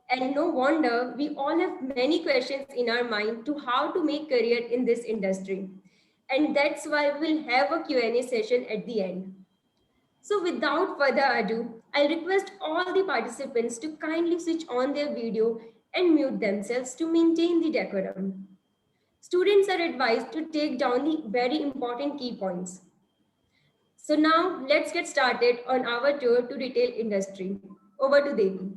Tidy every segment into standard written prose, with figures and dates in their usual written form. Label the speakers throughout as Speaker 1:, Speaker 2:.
Speaker 1: And no wonder we all have many questions in our mind to how to make career in this industry. And that's why we'll have a Q&A session at the end. So without further ado, I request all the participants to kindly switch on their video and mute themselves to maintain the decorum. Students are advised to take down the very important key points. So now let's get started on our tour to retail industry. Over to Devi.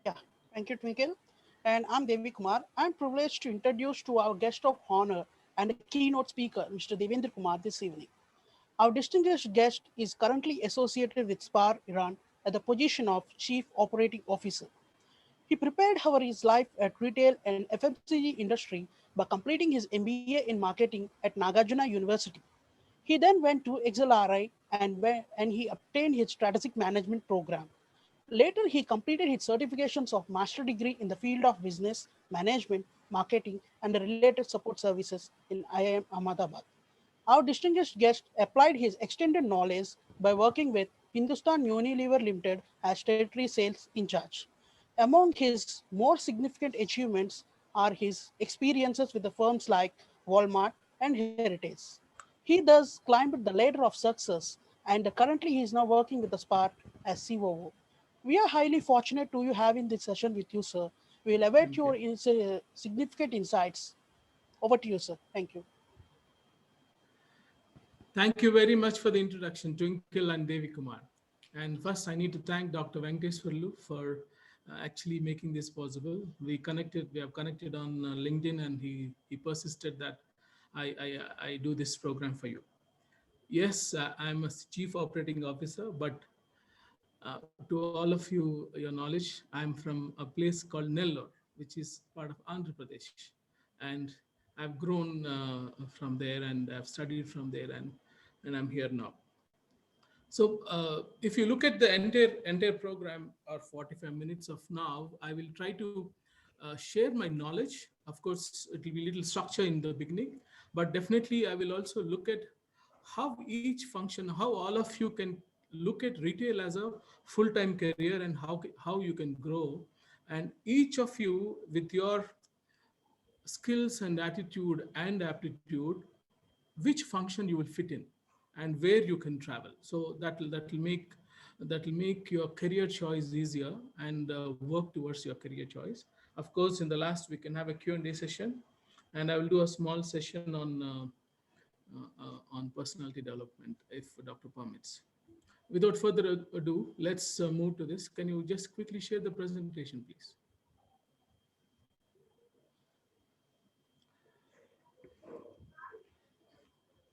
Speaker 2: Yeah, thank you, Twinkle. And I'm Devi Kumar. I'm privileged to introduce to our guest of honor and a keynote speaker, Mr. Devendra Kumar, this evening. Our distinguished guest is currently associated with SPAR Iran at the position of Chief Operating Officer. He prepared for his life at retail and FMCG industry by completing his MBA in marketing at Nagarjuna University. He then went to XLRI and he obtained his strategic management program. Later, he completed his certifications of master degree in the field of business, management, marketing, and the related support services in IIM Ahmedabad. Our distinguished guest applied his extended knowledge by working with Hindustan Unilever Limited as territory sales in charge. Among his more significant achievements are his experiences with the firms like Walmart and Heritage. He thus climbed the ladder of success and currently he is now working with the Spark as COO. We are highly fortunate to you having this session with you, sir. We will await
Speaker 3: Thank
Speaker 2: your
Speaker 3: you.
Speaker 2: significant insights. Over to you, sir. Thank you.
Speaker 3: Thank you very much for the introduction, Twinkle and Devi Kumar. And first, I need to thank Dr. Venkateswarlu for actually making this possible. We have connected on LinkedIn, and he persisted that I do this program for you. Yes, I'm a chief operating officer, but to all of you, your knowledge, I'm from a place called Nellore, which is part of Andhra Pradesh. And I've grown from there and I've studied from there and I'm here now. So if you look at the entire program or 45 minutes of now, I will try to share my knowledge. Of course, it will be a little structure in the beginning, but definitely I will also look at how each function, how all of you can look at retail as a full-time career and how you can grow. And each of you with your skills and attitude and aptitude, which function you will fit in and where you can travel. So that will make your career choice easier and work towards your career choice. Of course, in the last we can have a Q&A session, and I will do a small session on personality development if Dr. permits. Without further ado, let's move to this. Can you just quickly share the presentation, please?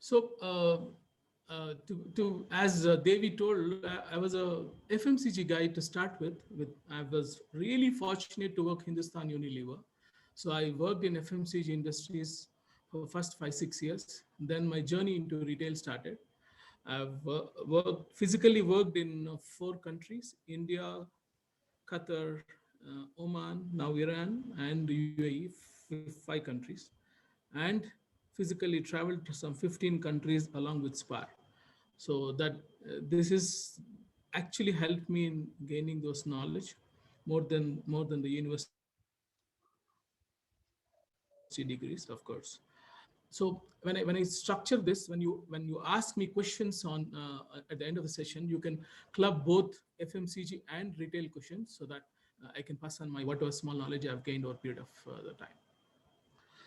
Speaker 3: So, to as Devi told, I was a FMCG guy to start with. I was really fortunate to work Hindustan Unilever. So I worked in FMCG industries for first 5 6 years. Then my journey into retail started. I've physically worked in 4 countries: India, Qatar, Oman, now Iran, and UAE, 5 countries, and physically traveled to some 15 countries along with SPAR. So that this is actually helped me in gaining those knowledge more than the university degrees, of course. So when I structure this, when you ask me questions on at the end of the session, you can club both FMCG and retail questions so that I can pass on my whatever small knowledge I've gained over a period of the time.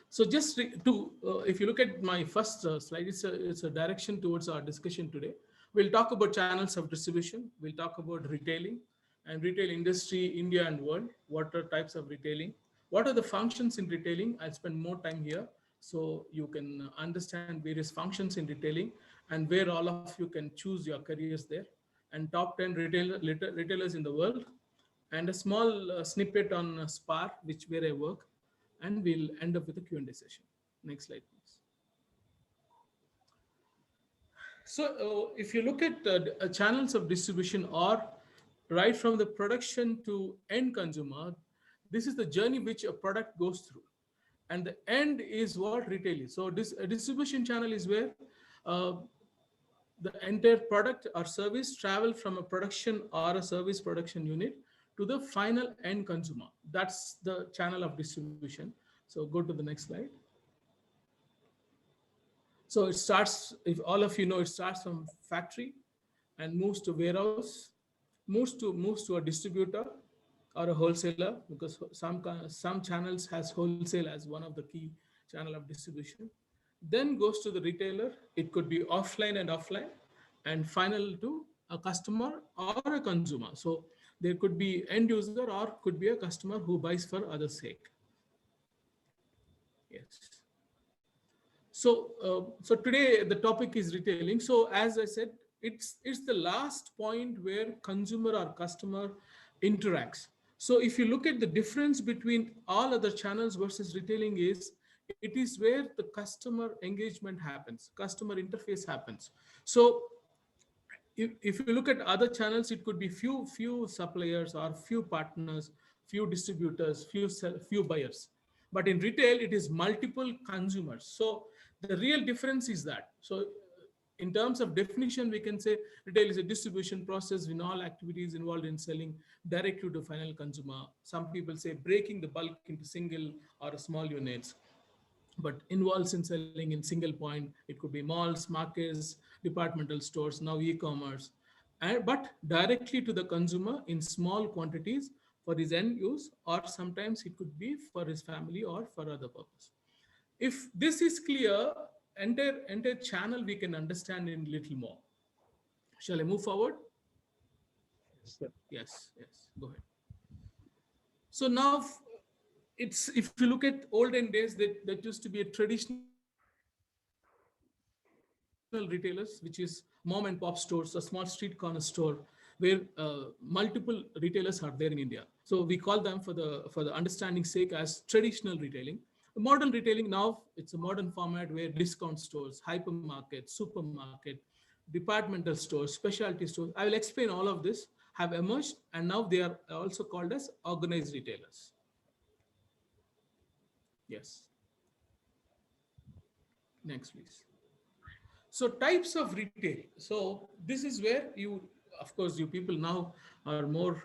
Speaker 3: So just if you look at my first slide, it's a direction towards our discussion today. We'll talk about channels of distribution. We'll talk about retailing and retail industry, India and world. What are types of retailing? What are the functions in retailing? I'll spend more time here so you can understand various functions in retailing and where all of you can choose your careers there. And top 10 retailers in the world, and a small snippet on Spar, which where I work, and we'll end up with a Q&A session. Next slide, please. So if you look at channels of distribution or right from the production to end consumer, this is the journey which a product goes through. And the end is what retail is. So this a distribution channel is where uh, the entire product or service travel from a production or a service production unit to the final end consumer. That's the channel of distribution. So go to the next slide. So it starts, if all of you know, it starts from factory and moves to warehouse, moves to a distributor or a wholesaler, because some channels has wholesale as one of the key channel of distribution. Then goes to the retailer. It could be offline and offline, and final to a customer or a consumer. So there could be end user or could be a customer who buys for others' sake. Yes. So today the topic is retailing. So as I said, it's the last point where consumer or customer interacts. So if you look at the difference between all other channels versus retailing, is it is where the customer engagement happens, customer interface happens. So if you look at other channels, it could be few suppliers or few partners, few distributors, few buyers. But in retail, it is multiple consumers. So the real difference is that. So in terms of definition, we can say retail is a distribution process in all activities involved in selling directly to final consumer. Some people say breaking the bulk into single or small units, but involves in selling in single point. It could be malls, markets, departmental stores, now e-commerce, but directly to the consumer in small quantities for his end use, or sometimes it could be for his family or for other purpose. If this is clear, entire channel we can understand in little more. Shall I move forward? Yes, go ahead. So now it's, if you look at olden days, that used to be a traditional retailers, which is mom and pop stores, a small street corner store, where multiple retailers are there in India. So we call them, for the understanding sake, as traditional retailing. Modern retailing, now it's a modern format where discount stores, hypermarket, supermarket, departmental stores, specialty stores, I will explain, all of this have emerged, and now they are also called as organized retailers. Yes. Next, please. So types of retail. So this is where you, of course, you people now are more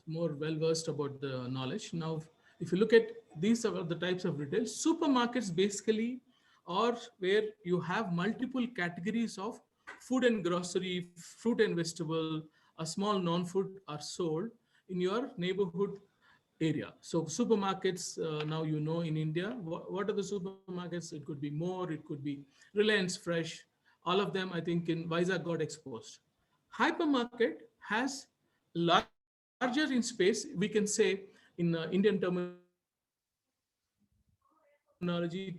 Speaker 3: well versed about the knowledge. Now, if you look at these are the types of retail. Supermarkets basically are where you have multiple categories of food and grocery, fruit and vegetable, a small non-food are sold in your neighborhood area. So supermarkets, now you know in India, what are the supermarkets? It could be More, it could be Reliance Fresh, all of them I think in Vizag got exposed. Hypermarket has larger in space, we can say in Indian terminology,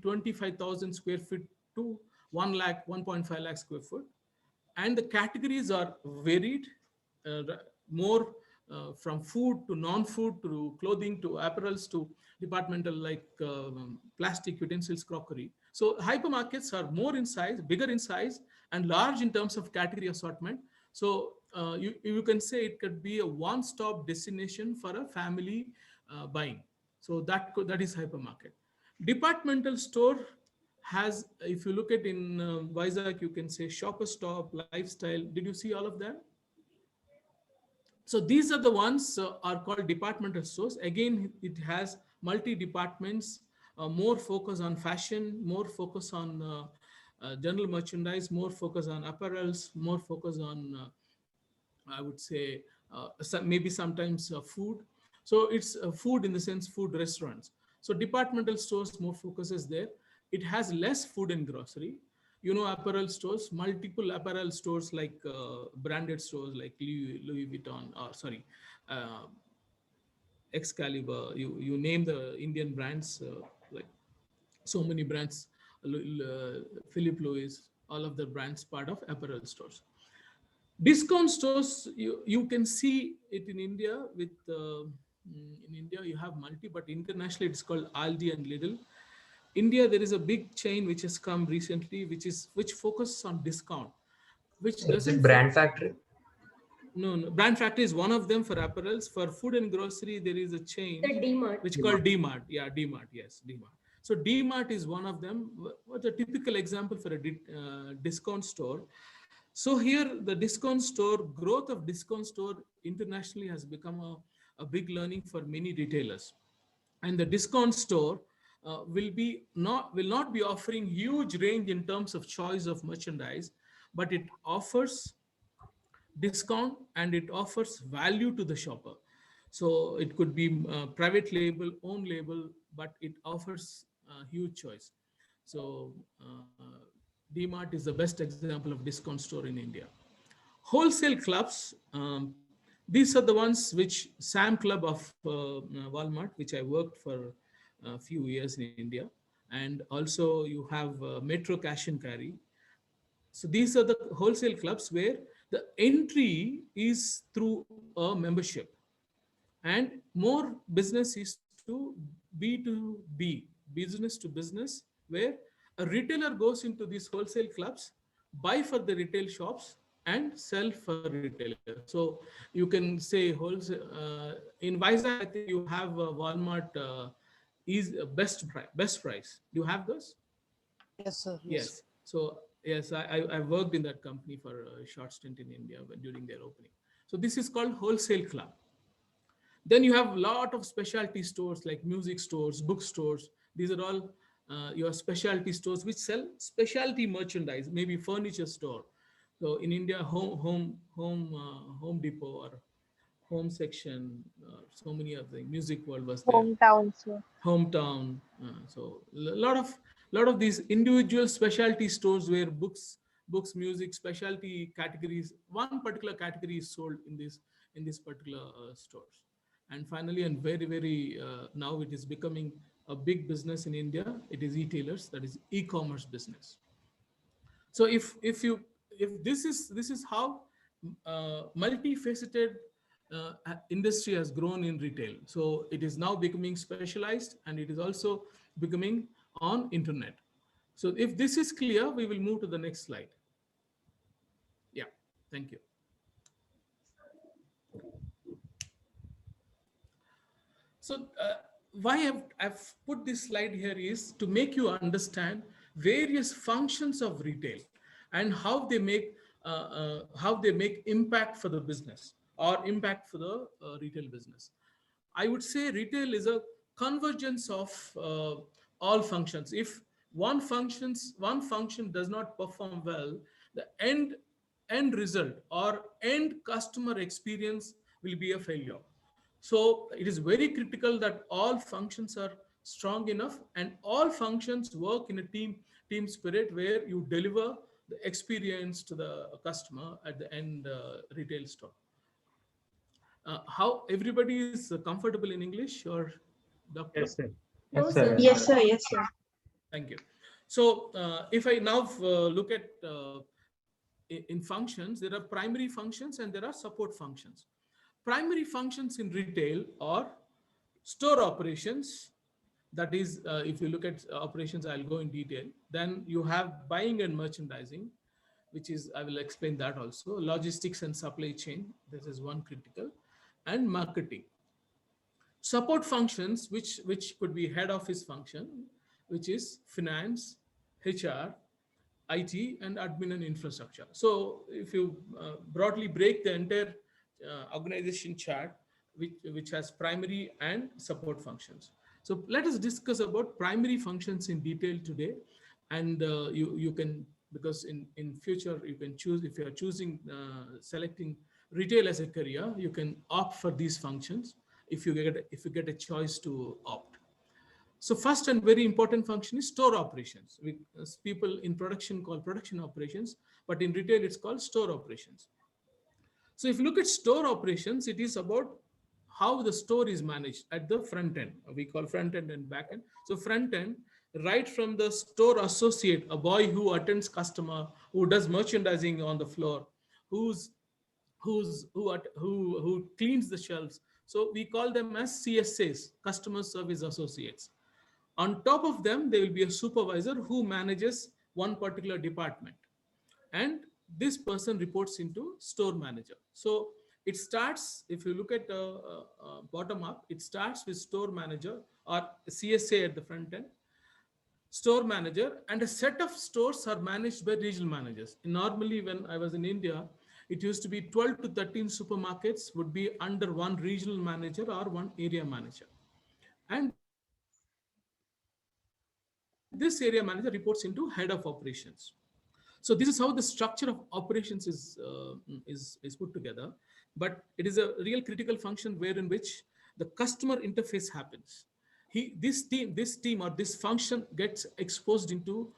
Speaker 3: 25,000 square feet to 1.5 lakh square foot. And the categories are varied, more from food to non-food to clothing to apparels to departmental like plastic utensils, crockery. So hypermarkets are more in size, bigger in size, and large in terms of category assortment. So you can say it could be a one-stop destination for a family buying. So that is hypermarket. Departmental store has, if you look at in Vizag, you can say Shopper Stop, Lifestyle. Did you see all of them? So these are the ones are called departmental stores. Again, it has multi departments, more focus on fashion, more focus on general merchandise, more focus on apparels, more focus on, I would say, maybe sometimes food. So it's food in the sense food restaurants. So departmental stores, more focuses there. It has less food and grocery. You know, apparel stores, multiple apparel stores like branded stores like Louis Vuitton, or sorry, uh, Excalibur. You name the Indian brands, like so many brands, Philip Louis, all of the brands part of apparel stores. Discount stores, you can see it in India with in India you have multi, but internationally it's called Aldi and Lidl. India, there is a big chain which has come recently, which focuses on discount, which
Speaker 4: Is it
Speaker 3: doesn't
Speaker 4: Brand Factory?
Speaker 3: no, Brand Factory is one of them for apparels. For food and grocery, there is a
Speaker 1: The
Speaker 3: chain
Speaker 1: DMart.
Speaker 3: which called DMart. Yeah, DMart. Yes, DMart. So DMart is one of them. What's a typical example for a discount store? So here the discount store, growth of discount store internationally has become a big learning for many retailers. And the discount store will not be offering huge range in terms of choice of merchandise, but it offers discount and it offers value to the shopper. So it could be private label, own label, but it offers huge choice. So DMart is the best example of discount store in India. Wholesale clubs, these are the ones which Sam Club of Walmart, which I worked for a few years in India. And also you have Metro Cash and Carry. So these are the wholesale clubs where the entry is through a membership, and more business is to B2B, business to business, where a retailer goes into these wholesale clubs, buy for the retail shops and sell for retailer. So you can say wholesale. In Vizag, I think you have Walmart is best price. Do you have those?
Speaker 2: Yes, sir. Yes.
Speaker 3: Yes. So yes, I worked in that company for a short stint in India during their opening. So this is called wholesale club. Then you have a lot of specialty stores like music stores, bookstores. These are all your specialty stores which sell specialty merchandise, maybe furniture store. So in India, Home Depot or Home Section, so many of the Music World was there.
Speaker 4: Hometown, sir.
Speaker 3: Hometown. So a lot of these individual specialty stores where books, music, specialty categories, one particular category is sold in this particular stores. And finally, and very now it is becoming a big business in India. It is e-tailers, that is e-commerce business. So if this is how multifaceted industry has grown in retail. So it is now becoming specialized and it is also becoming on internet. So if this is clear, we will move to the next slide. Yeah, thank you. So why I've put this slide here is to make you understand various functions of retail and how they make impact for the business or impact for the retail business. I would say retail is a convergence of all functions. If one function does not perform well, the end result or end customer experience will be a failure. So it is very critical that all functions are strong enough and all functions work in a team spirit where you deliver the experience to the customer at the end retail store. How everybody is comfortable in English, or doctor?
Speaker 5: Yes, sir.
Speaker 1: No,
Speaker 5: Yes,
Speaker 1: sir.
Speaker 5: sir.
Speaker 4: Yes, sir. Yes, sir.
Speaker 3: Thank you. So if I now look at in functions, there are primary functions and there are support functions. Primary functions in retail are store operations. That is, if you look at operations, I'll go in detail. Then you have buying and merchandising, which is, I will explain that also. Logistics and supply chain, this is one critical, and marketing. Support functions, which could be head office function, which is finance, HR, IT, and admin and infrastructure. So if you broadly break the entire organization chart, which has primary and support functions. So let us discuss about primary functions in detail today. And you can, because in future you can choose, if you are selecting retail as a career, you can opt for these functions if you get a choice to opt. So first and very important function is store operations. People in production call production operations, but in retail it's called store operations. So if you look at store operations, it is about how the store is managed at the front end. We call front end and back end. So front end, right from the store associate, a boy who attends customer, who does merchandising on the floor, who cleans the shelves. So we call them as CSAs, customer service associates. On top of them, there will be a supervisor who manages one particular department. And this person reports into store manager. So it starts, if you look at bottom up, it starts with store manager or CSA at the front end. store manager, and a set of stores are managed by regional managers. Normally, when I was in India, it used to be 12 to 13 supermarkets would be under one regional manager or one area manager. And this area manager reports into head of operations. So this is how the structure of operations is put together. But it is a real critical function wherein which the customer interface happens. This team or this function gets exposed into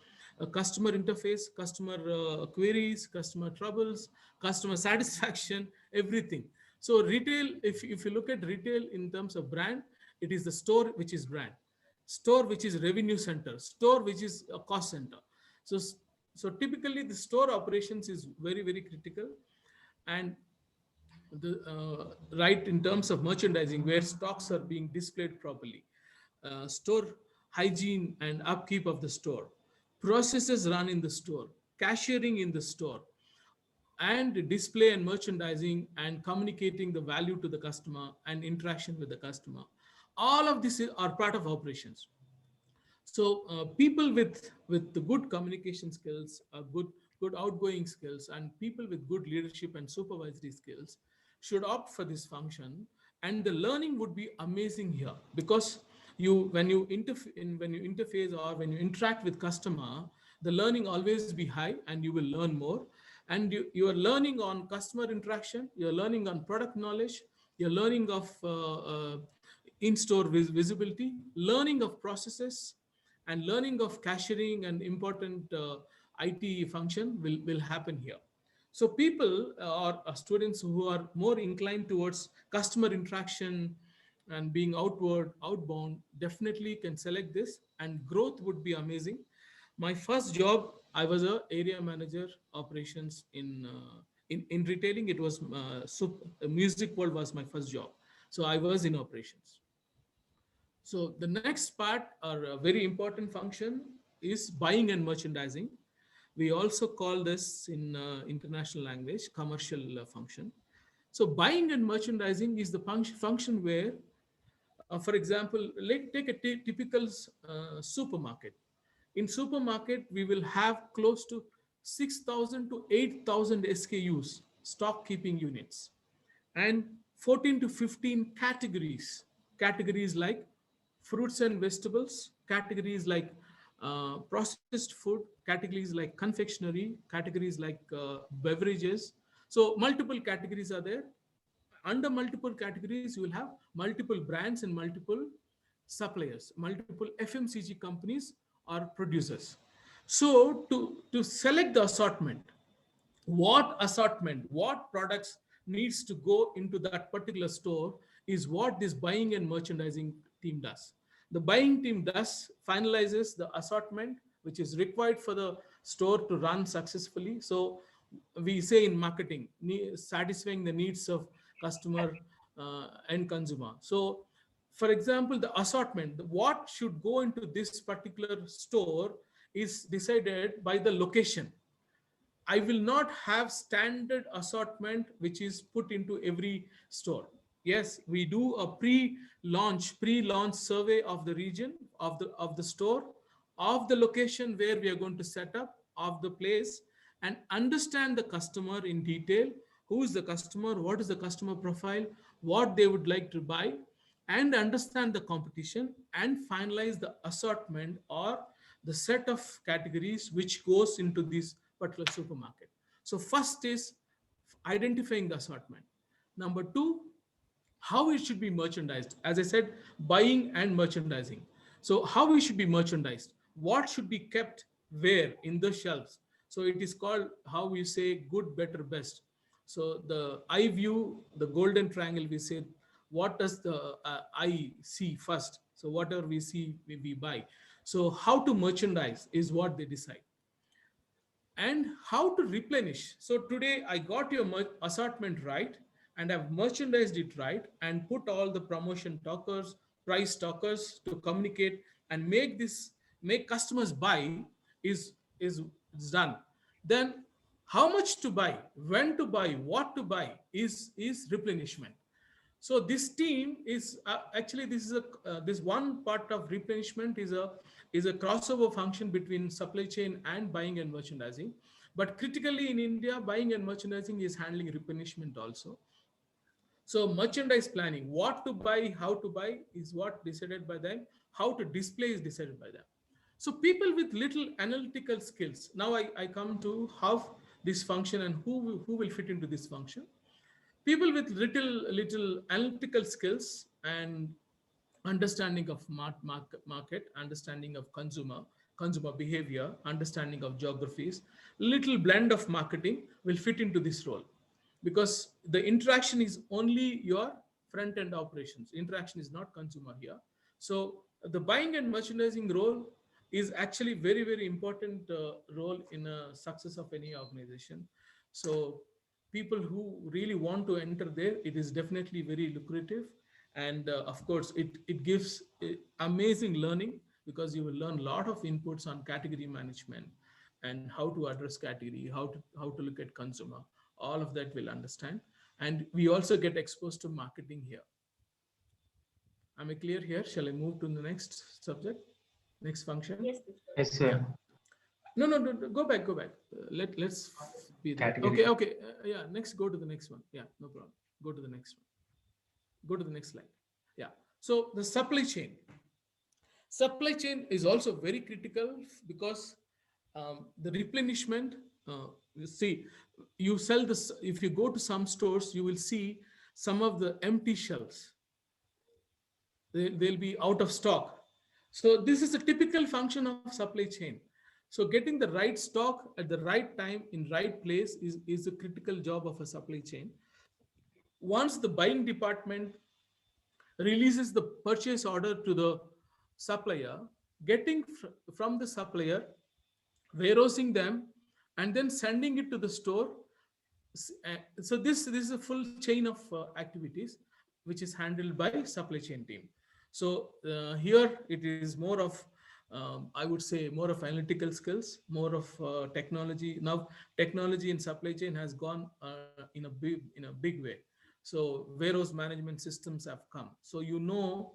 Speaker 3: customer interface, customer queries, customer troubles, customer satisfaction, everything. So retail, if you look at retail in terms of brand, it is the store which is brand, store which is revenue center, store which is a cost center. So so typically the store operations is very very critical. And the right in terms of merchandising where stocks are being displayed properly, store hygiene and upkeep of the store, processes run in the store, cashiering in the store, and display and merchandising and communicating the value to the customer and interaction with the customer, all of this are part of operations. So people with the good communication skills, good outgoing skills, and people with good leadership and supervisory skills should opt for this function. And the learning would be amazing here, because when you interface or when you interact with customer, the learning always be high and you will learn more. And you are learning on customer interaction, you're learning on product knowledge, you're learning of in-store visibility, learning of processes, and learning of cashiering and important IT function will happen here. So people or students who are more inclined towards customer interaction and being outbound definitely can select this, and growth would be amazing. My first job, I was a area manager operations in retailing. It was Music World was my first job. So I was in operations. So the next part or a very important function is buying and merchandising. We also call this in international language commercial function. So buying and merchandising is the function where, for example, take a typical supermarket. In supermarket, we will have close to 6,000 to 8,000 SKUs, stock keeping units, and 14 to 15 categories. Categories like fruits and vegetables, categories like processed food, categories like confectionery, categories like beverages. So multiple categories are there. Under multiple categories, you will have multiple brands and multiple suppliers, multiple FMCG companies or producers. So to select the assortment, what products needs to go into that particular store is what this buying and merchandising team does. The buying team does finalizes the assortment which is required for the store to run successfully. So we say in marketing, satisfying the needs of customer and consumer. So for example, the assortment, what should go into this particular store is decided by the location. I will not have standard assortment which is put into every store. Yes, we do a pre-launch survey of the region, of the store, of the location where we are going to set up, of the place, and understand the customer in detail. Who is the customer? What is the customer profile? What they would like to buy, and understand the competition and finalize the assortment or the set of categories which goes into this particular supermarket. So first is identifying the assortment. Number two, how it should be merchandised. As I said, buying and merchandising. So how it should be merchandised, what should be kept where in the shelves. So it is called, how we say, good, better, best. So the eye view, the golden triangle, we say, what does the eye see first? So whatever we see, we buy. So how to merchandise is what they decide. And how to replenish. So today I got your assortment right, and I've merchandised it right and put all the promotion talkers, price talkers to communicate and make customers buy is done. Then how much to buy, when to buy, what to buy is replenishment. So this team is actually, this is a this one part of replenishment is a crossover function between supply chain and buying and merchandising. But critically in India, buying and merchandising is handling replenishment also. So merchandise planning, what to buy, how to buy is what decided by them. How to display is decided by them. So people with little analytical skills. Now I come to how this function and who will fit into this function. People with little analytical skills and understanding of market, understanding of consumer behavior, understanding of geographies, little blend of marketing will fit into this role, because the interaction is only your front end operations. Interaction is not consumer here. So the buying and merchandising role is actually very important role in a success of any organization. So people who really want to enter there, it is definitely very lucrative. And of course it gives amazing learning, because you will learn a lot of inputs on category management and how to address category, how to look at consumer. All of that will understand. And we also get exposed to marketing here. Am I clear here? Shall I move to the next subject, next function?
Speaker 1: Yes, Pushkar.
Speaker 4: Yes,
Speaker 3: Yeah.
Speaker 4: sir.
Speaker 3: No, go back. Let's be there.
Speaker 4: Category.
Speaker 3: Okay. Yeah, next, go to the next one. Yeah, no problem. Go to the next one. Go to the next slide. Yeah. So the supply chain. Supply chain is also very critical, because the replenishment, you see, you sell this, if you go to some stores, you will see some of the empty shelves. They'll be out of stock. So this is a typical function of supply chain. So getting the right stock at the right time in right place is a critical job of a supply chain. Once the buying department releases the purchase order to the supplier, getting from the supplier, warehousing them, and then sending it to the store. So this is a full chain of activities which is handled by supply chain team. So here it is more of I would say more of analytical skills, more of technology. Now technology in supply chain has gone in a big way. So warehouse management systems have come. So you know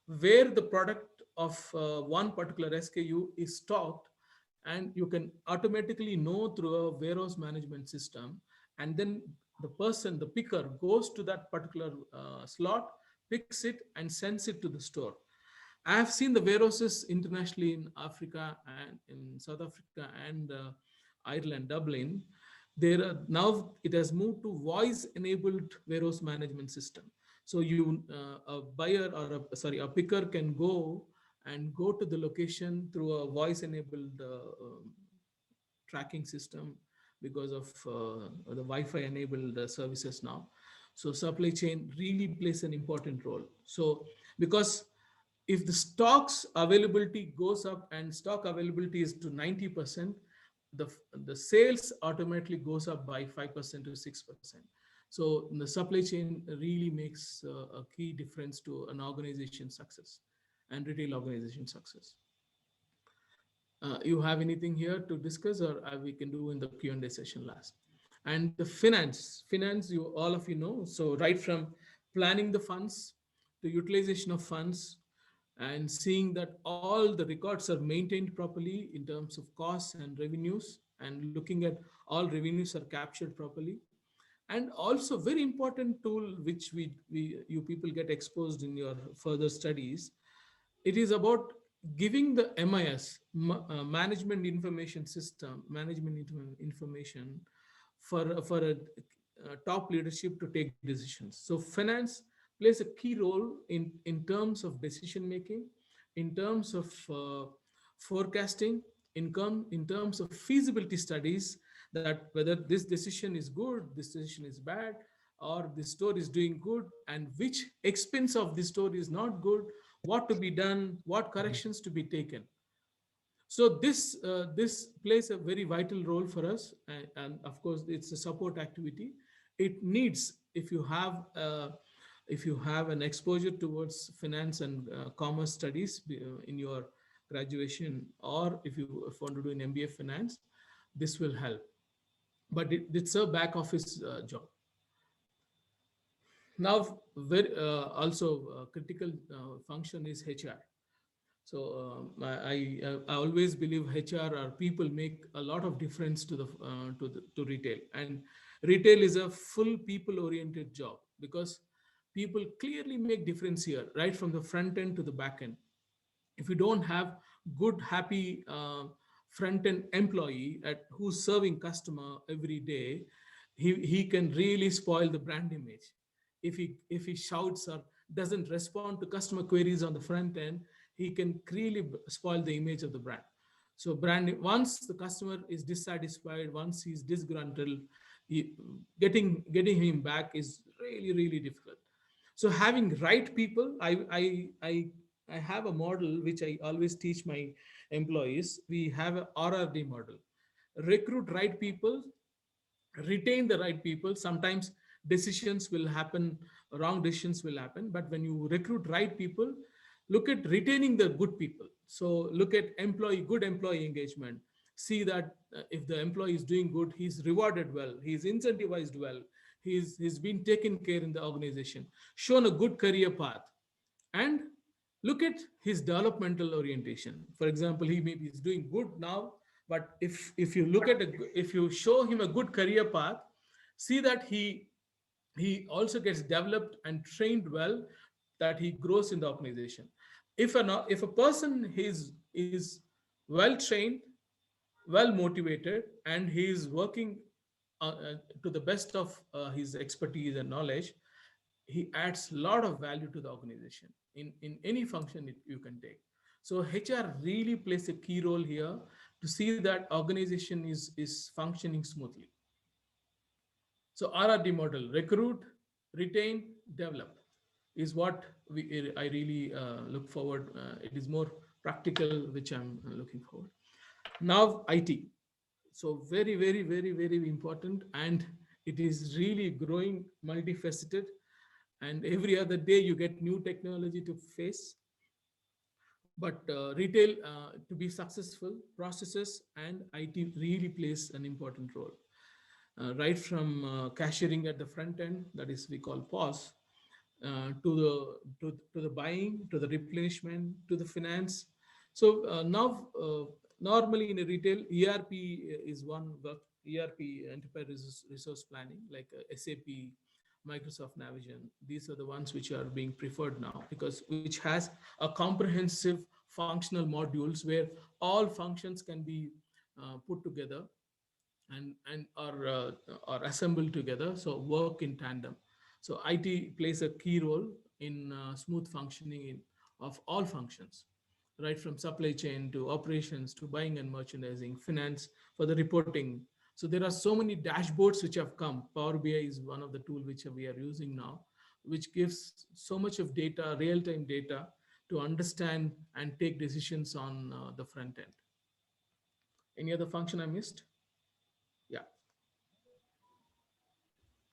Speaker 3: where the product of one particular SKU is stocked, and you can automatically know through a warehouse management system. And then the person, the picker, goes to that particular slot, picks it and sends it to the store. I have seen the warehouses internationally in Africa and in South Africa and Ireland, Dublin. There are, now it has moved to voice enabled warehouse management system. So you a buyer or a picker can go to the location through a voice enabled tracking system, because of the Wi-Fi enabled services now. So supply chain really plays an important role. So because if the stocks availability goes up and stock availability is to 90%, the sales automatically goes up by 5% to 6%. So the supply chain really makes a key difference to an organization success and retail organization success. You have anything here to discuss, or we can do in the Q&A session last? And the finance, you all of you know. So right from planning the funds to utilization of funds, and seeing that all the records are maintained properly in terms of costs and revenues, and looking at all revenues are captured properly. And also very important tool which you people get exposed in your further studies, it is about giving the MIS, management information system, information for a top leadership to take decisions. So finance plays a key role in terms of decision making, in terms of forecasting, in terms of feasibility studies, that whether this decision is good, this decision is bad, or the store is doing good, and which expense of the store is not good, what to be done, what corrections to be taken. So this plays a very vital role for us, and of course it's a support activity. It needs, if you have an exposure towards finance and commerce studies in your graduation, or if you want to do an MBA finance, this will help. But it's a back office job. Now, also critical function is HR. So I always believe HR or people make a lot of difference to the to retail, and retail is a full people oriented job because people clearly make difference here, right from the front end to the back end. If you don't have good happy front end employee at who's serving customer every day, he can really spoil the brand image. If he shouts or doesn't respond to customer queries on the front end, he can really spoil the image of the brand. So brand, once the customer is dissatisfied, once he's disgruntled, getting him back is really really difficult. So having right people, I have a model which I always teach my employees. We have a RRD model: recruit right people, retain the right people. Sometimes decisions will happen, wrong decisions will happen, but when you recruit right people, look at retaining the good people. So look at good employee engagement. See that if the employee is doing good, he's rewarded well, he's incentivized well, he's been taken care in the organization, shown a good career path. And look at his developmental orientation. For example, he maybe is doing good now, but if you look at if you show him a good career path, see that he also gets developed and trained well, that he grows in the organization. If a person is well trained, well motivated, and he is working to the best of his expertise and knowledge, he adds a lot of value to the organization in any function you can take. So HR really plays a key role here to see that organization is functioning smoothly. So RRD model: recruit, retain, develop, is what I really look forward. It is more practical, which I'm looking forward. Now IT. So very very very very important, and it is really growing multifaceted, and every other day you get new technology to face. But retail, to be successful, processes and IT really plays an important role. Right from cashiering at the front end, that is we call POS, to the buying, to the replenishment, to the finance. So now normally in a retail, ERP is one work. ERP, enterprise resource planning, like SAP, Microsoft Navision. These are the ones which are being preferred now, because which has a comprehensive functional modules where all functions can be put together and are assembled together, so work in tandem. So IT plays a key role in smooth functioning of all functions, right from supply chain to operations to buying and merchandising, finance for the reporting. So there are so many dashboards which have come. Power BI is one of the tool which we are using now, which gives so much of data, real-time data, to understand and take decisions on the front end. Any other function I missed? Yeah.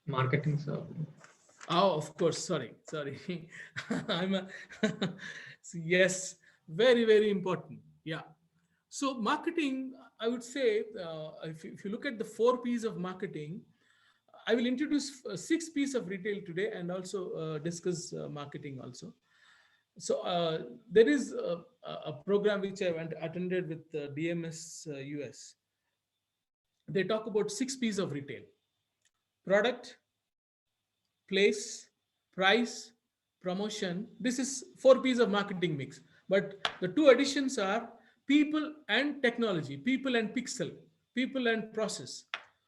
Speaker 4: Marketing, sir.
Speaker 3: Oh, of course. Sorry. I'm a so yes, very, very important. Yeah. So marketing, I would say, if you look at the 4 P's of marketing, I will introduce 6 P's of retail today, and also discuss marketing also. So there is a program which I went attended with DMS US. They talk about 6 P's of retail: product, place, price, promotion. This is 4 P's of marketing mix. But the two additions are people and technology, people and pixel, people and process.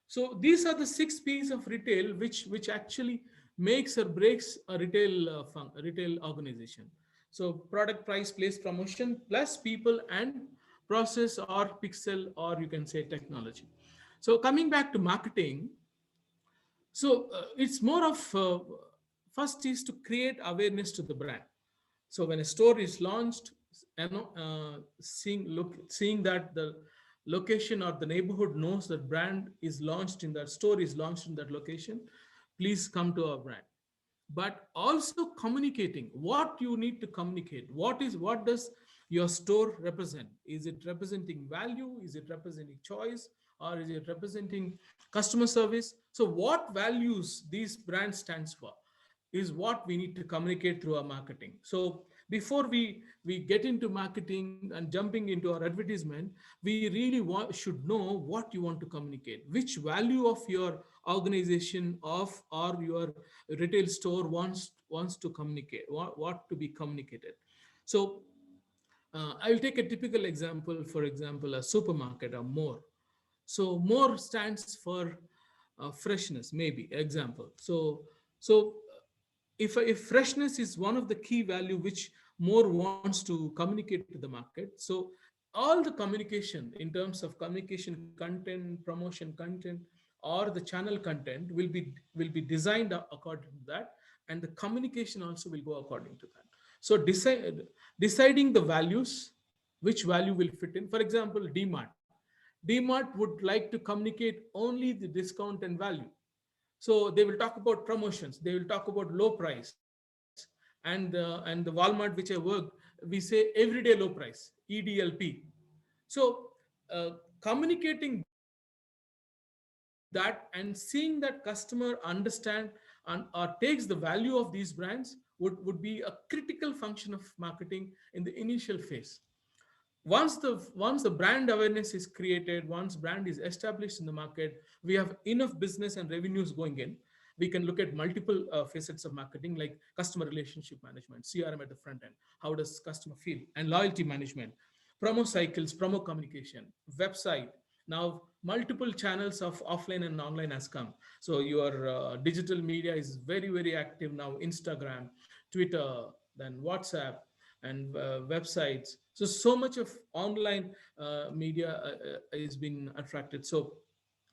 Speaker 3: So these are the 6 P's of retail, which actually makes or breaks a retail organization. So product, price, place, promotion, plus people and process, or pixel, or you can say technology. So coming back to marketing, so it's more of first is to create awareness to the brand. So when a store is launched, seeing that the location or the neighborhood knows that brand is launched in that store, is launched in that location, please come to our brand. But also communicating what you need to communicate. What does your store represent? Is it representing value? Is it representing choice? Or is it representing customer service? So what values these brands stands for? is what we need to communicate through our marketing. So before we get into marketing and jumping into our advertisement, we really should know what you want to communicate, which value of your organization of or your retail store wants to communicate, what to be communicated. So I'll take a typical example, for example, a supermarket or more. So more stands for freshness, maybe example. So if freshness is one of the key value which more wants to communicate to the market, so all the communication in terms of communication content, promotion content, or the channel content will be designed according to that, and the communication also will go according to that. So deciding the values, which value will fit in. For example, DMart would like to communicate only the discount and value. So they will talk about promotions, they will talk about low price, and the Walmart which I work, we say everyday low price, EDLP. So communicating that and seeing that customer understand and or takes the value of these brands would be a critical function of marketing in the initial phase. Once the brand awareness is created, once brand is established in the market, we have enough business and revenues going in. We can look at multiple facets of marketing, like customer relationship management, CRM at the front end, how does customer feel, and loyalty management, promo cycles, promo communication, website. Now multiple channels of offline and online has come. So your digital media is very active now: Instagram, Twitter, then WhatsApp, and websites. So much of online media is being attracted. So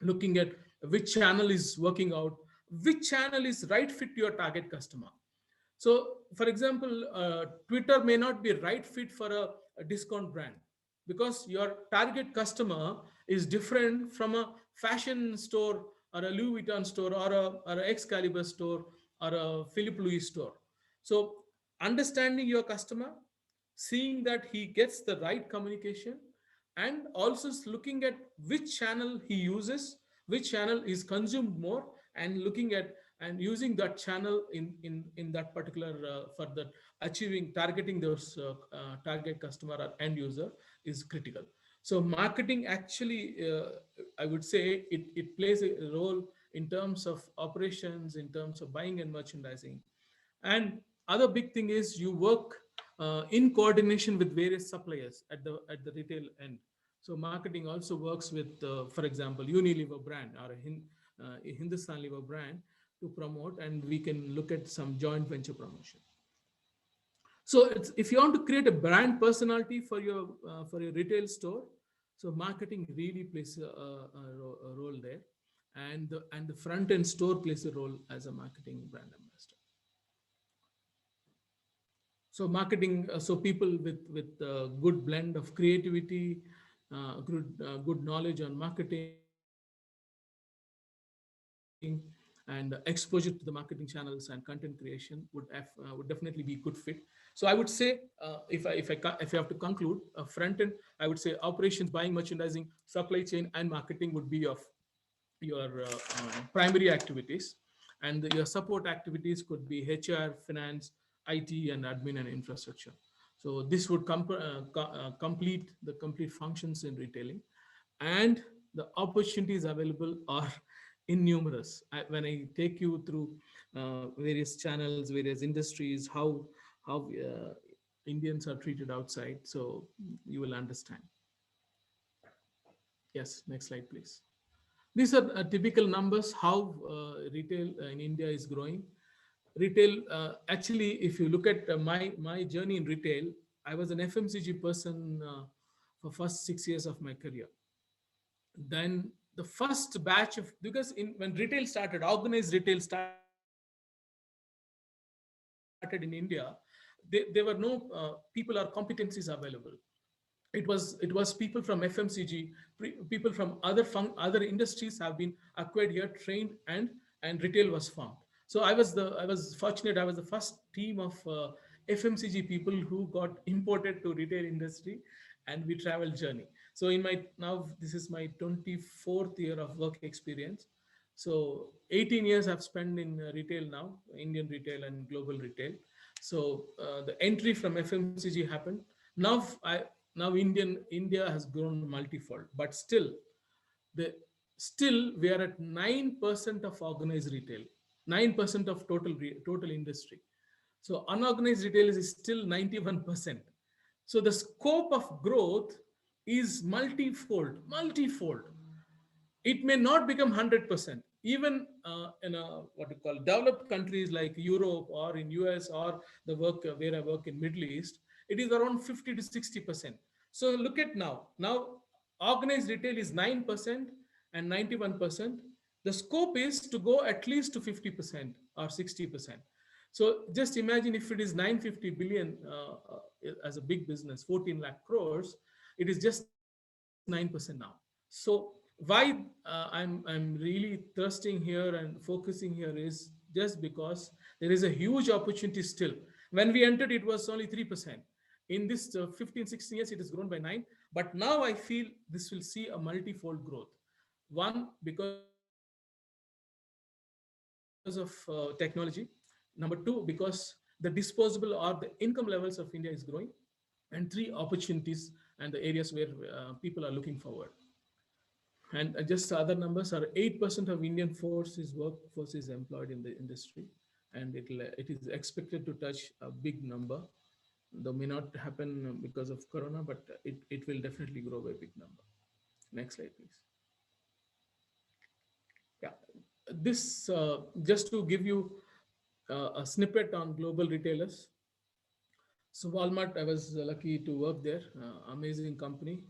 Speaker 3: looking at which channel is working out, which channel is right fit to your target customer. So for example, Twitter may not be right fit for a discount brand, because your target customer is different from a fashion store or a Louis Vuitton store or a Excalibur store or a Philip Louis store. So understanding your customer, seeing that he gets the right communication, and also looking at which channel he uses, which channel is consumed more, and looking at and using that channel in that particular for that achieving targeting those target customer or end user is critical. So marketing actually, I would say it plays a role in terms of operations, in terms of buying and merchandising. And other big thing is you work in coordination with various suppliers at the retail end. So marketing also works with, for example, Unilever brand or a Hindustan Lever brand to promote, and we can look at some joint venture promotion. So if you want to create a brand personality for your retail store, so marketing really plays a role there, and the front end store plays a role as a marketing brand ambassador. So marketing, so people with good blend of creativity, good knowledge on marketing, and exposure to the marketing channels and content creation would definitely be good fit. So I would say, if I have to conclude, front end, I would say operations, buying, merchandising, supply chain, and marketing would be of your primary activities, and your support activities could be HR, finance, IT, and admin and infrastructure. So this would complete the complete functions in retailing, and the opportunities available are innumerous. When I take you through various channels, various industries, how Indians are treated outside, so you will understand. Yes, next slide, please. These are typical numbers how retail in India is growing. Retail, actually, if you look at my journey in retail, I was an FMCG person for first 6 years of my career. Then the first batch of, because when retail started, organized retail started in India, there were no people or competencies available. It was people from FMCG, people from other industries have been acquired here, trained, and retail was formed. So I was fortunate. I was the first team of FMCG people who got imported to retail industry, and we traveled journey. So in my, now this is my 24th year of work experience. So 18 years I've spent in retail now, Indian retail and global retail. So the entry from FMCG happened. Now India has grown multifold, but the still we are at 9% of organized retail, 9% of total industry. So unorganized retail is still 91%. So the scope of growth is multifold. It may not become 100%. Even in what you call developed countries like Europe or in US or the work where I work in Middle East, it is around 50 to 60%. So look at now. Now organized retail is 9% and 91%. The scope is to go at least to 50% or 60%. So just imagine if it is 950 billion as a big business, 14 lakh crores, it is just 9% now. So why I'm really thrusting here and focusing here is just because there is a huge opportunity still. When we entered, it was only 3%. In this 15, 16 years, it has grown by 9. But now I feel this will see a multifold growth. One, because of technology. Number two, because the disposable or the income levels of India is growing. And three, opportunities and the areas where people are looking forward. And just other numbers are 8% of Indian workforce is employed in the industry, and it is expected to touch a big number. Though may not happen because of Corona, but it will definitely grow by a big number. Next slide, please. Yeah, this just to give you a snippet on global retailers. So Walmart, I was lucky to work there. Amazing company,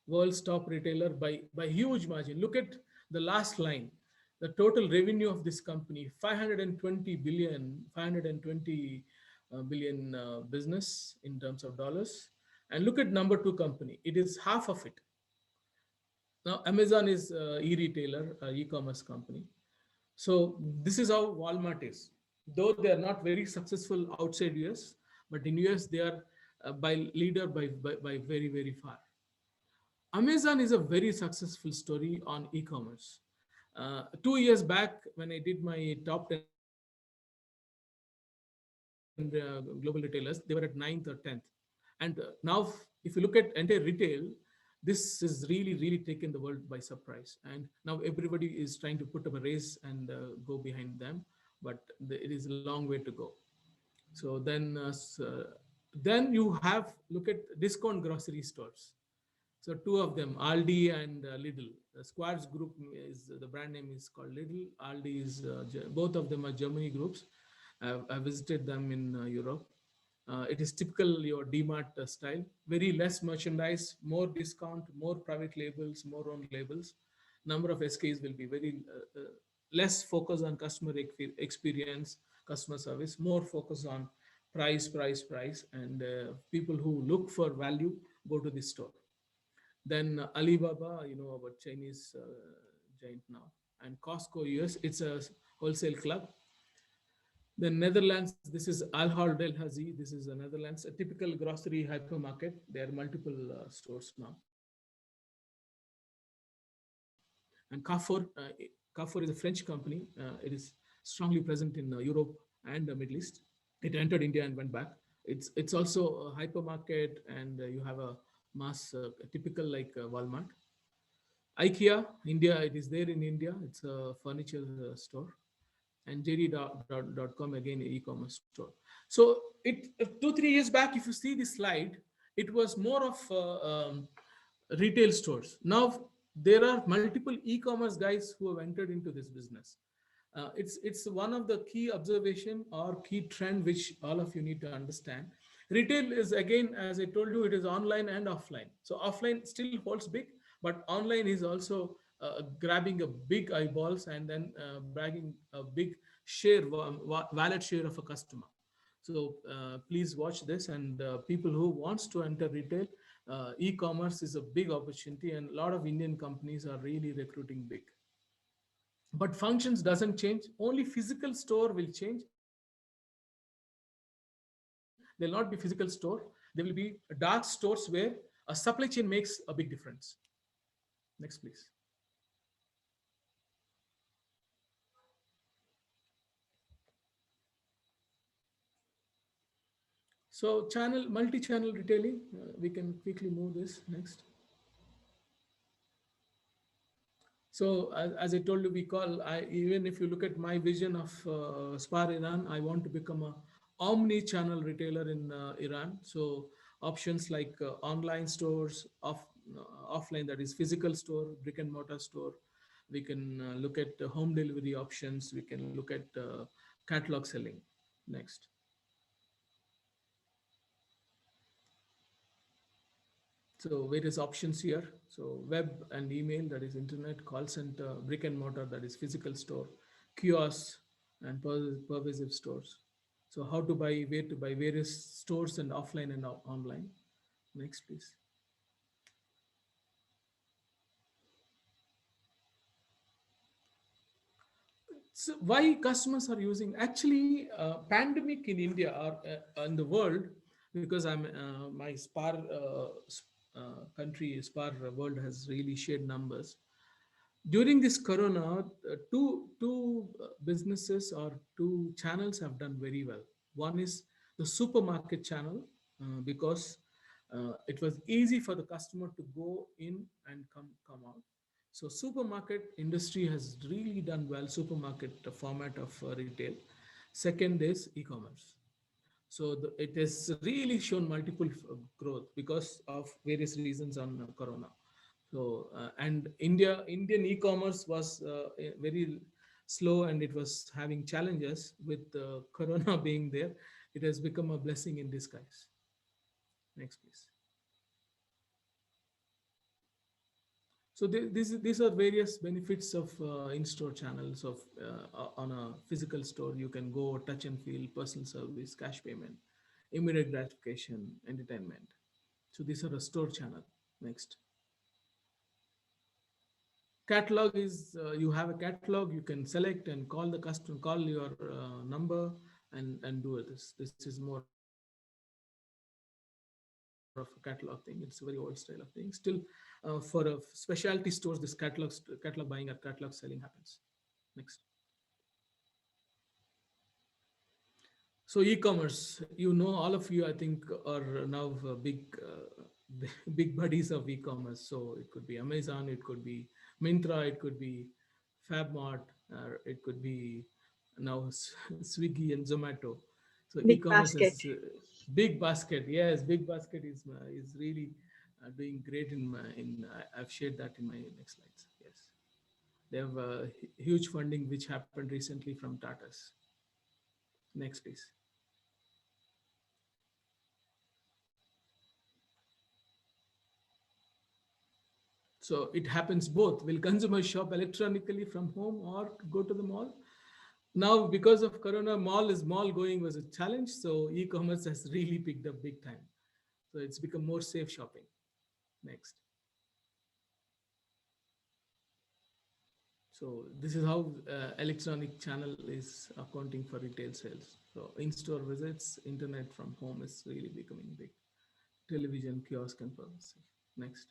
Speaker 3: world's top retailer by huge margin. Look at the last line. The total revenue of this company, 520 billion, 520 billion business in terms of dollars. And look at number two company. It is half of it. Now Amazon is e-retailer, e-commerce company. So this is how Walmart is. Though they are not very successful outside US, but in US they are by leader by very, very far. Amazon is a very successful story on e-commerce. 2 years back, when I did my top 10 global retailers, they were at 9th or 10th. And now, if you look at entire retail, this has really taken the world by surprise. And now everybody is trying to put up a race and go behind them, but it is a long way to go. So then you have look at discount grocery stores. So two of them, Aldi and Lidl. The Squads group is the brand name is called Lidl. Aldi is both of them are Germany groups. I visited them in Europe. It is typical your DMart style. Very less merchandise, more discount, more private labels, more own labels. Number of SKUs will be very less focus on customer experience, customer service, more focus on price, and people who look for value go to this store. Then Alibaba, you know about Chinese giant now, and Costco US, it's a wholesale club. Then Netherlands, this is Ahold Delhaize. This is the Netherlands, a typical grocery hypermarket. There are multiple stores now. And Carrefour is a French company. It is strongly present in Europe and the Middle East. It entered India and went back. It's also a hypermarket, and you have a mass, typical like Walmart. IKEA, India, it is there in India. It's a furniture store. And JD.com, again, e-commerce store. So 2-3 years back, if you see this slide, it was more of retail stores. Now there are multiple e-commerce guys who have entered into this business. It's one of the key observation or key trend which all of you need to understand. Retail is, again, as I told you, it is online and offline. So offline still holds big, but online is also grabbing a big eyeballs and then bragging a big share, wallet share of a customer. So please watch this, and people who wants to enter retail, e-commerce is a big opportunity, and a lot of Indian companies are really recruiting big. But functions doesn't change. Only physical store will change. There will not be physical store. There will be dark stores where a supply chain makes a big difference. Next, please. So multi-channel retailing, we can quickly move this next. So as I told you, even if you look at my vision of Spar Iran, I want to become a omni-channel retailer in Iran. So options like online stores, offline, that is physical store, brick and mortar store. We can look at home delivery options. We can look at catalog selling. Next. So various options here. So web and email, that is internet, call center, brick and mortar, that is physical store, kiosks, and pervasive stores. So how to buy, where to buy, various stores and offline and online. Next, please. So why customers are using, actually pandemic in India or in the world, because my Spar country, Spar world has really shared numbers. During this corona, two businesses or two channels have done very well. One is the supermarket channel, because it was easy for the customer to go in and come out. So supermarket industry has really done well, supermarket format of retail. Second is e-commerce. So it has really shown multiple growth because of various reasons on corona. So and Indian e-commerce was very slow, and it was having challenges with corona being there. It has become a blessing in disguise. Next, please. So these are various benefits of in-store channels of on a physical store. You can go touch and feel, personal service, cash payment, immediate gratification, entertainment. So these are a store channel. Next. Catalog is you have a catalog. You can select and call the customer, call your number, and do this. This is more of a catalog thing. It's a very old style of thing. Still, for a specialty stores, this catalog buying or catalog selling happens. Next. So e-commerce, all of you, I think, are now big buddies of e-commerce. So it could be Amazon, it could be Myntra, it could be Fabmart, or it could be now Swiggy and Zomato. So
Speaker 4: Big
Speaker 3: e-commerce
Speaker 4: basket.
Speaker 3: is Big Basket. Yes, Big Basket is really doing great I've shared that in my next slides. Yes, they have huge funding which happened recently from Tata's. Next, please. So it happens both. Will consumers shop electronically from home or go to the mall? Now, because of Corona, mall going was a challenge. So e-commerce has really picked up big time. So it's become more safe shopping. Next. So this is how electronic channel is accounting for retail sales. So in-store visits, internet from home is really becoming big. Television, kiosk, and pharmacy. Next.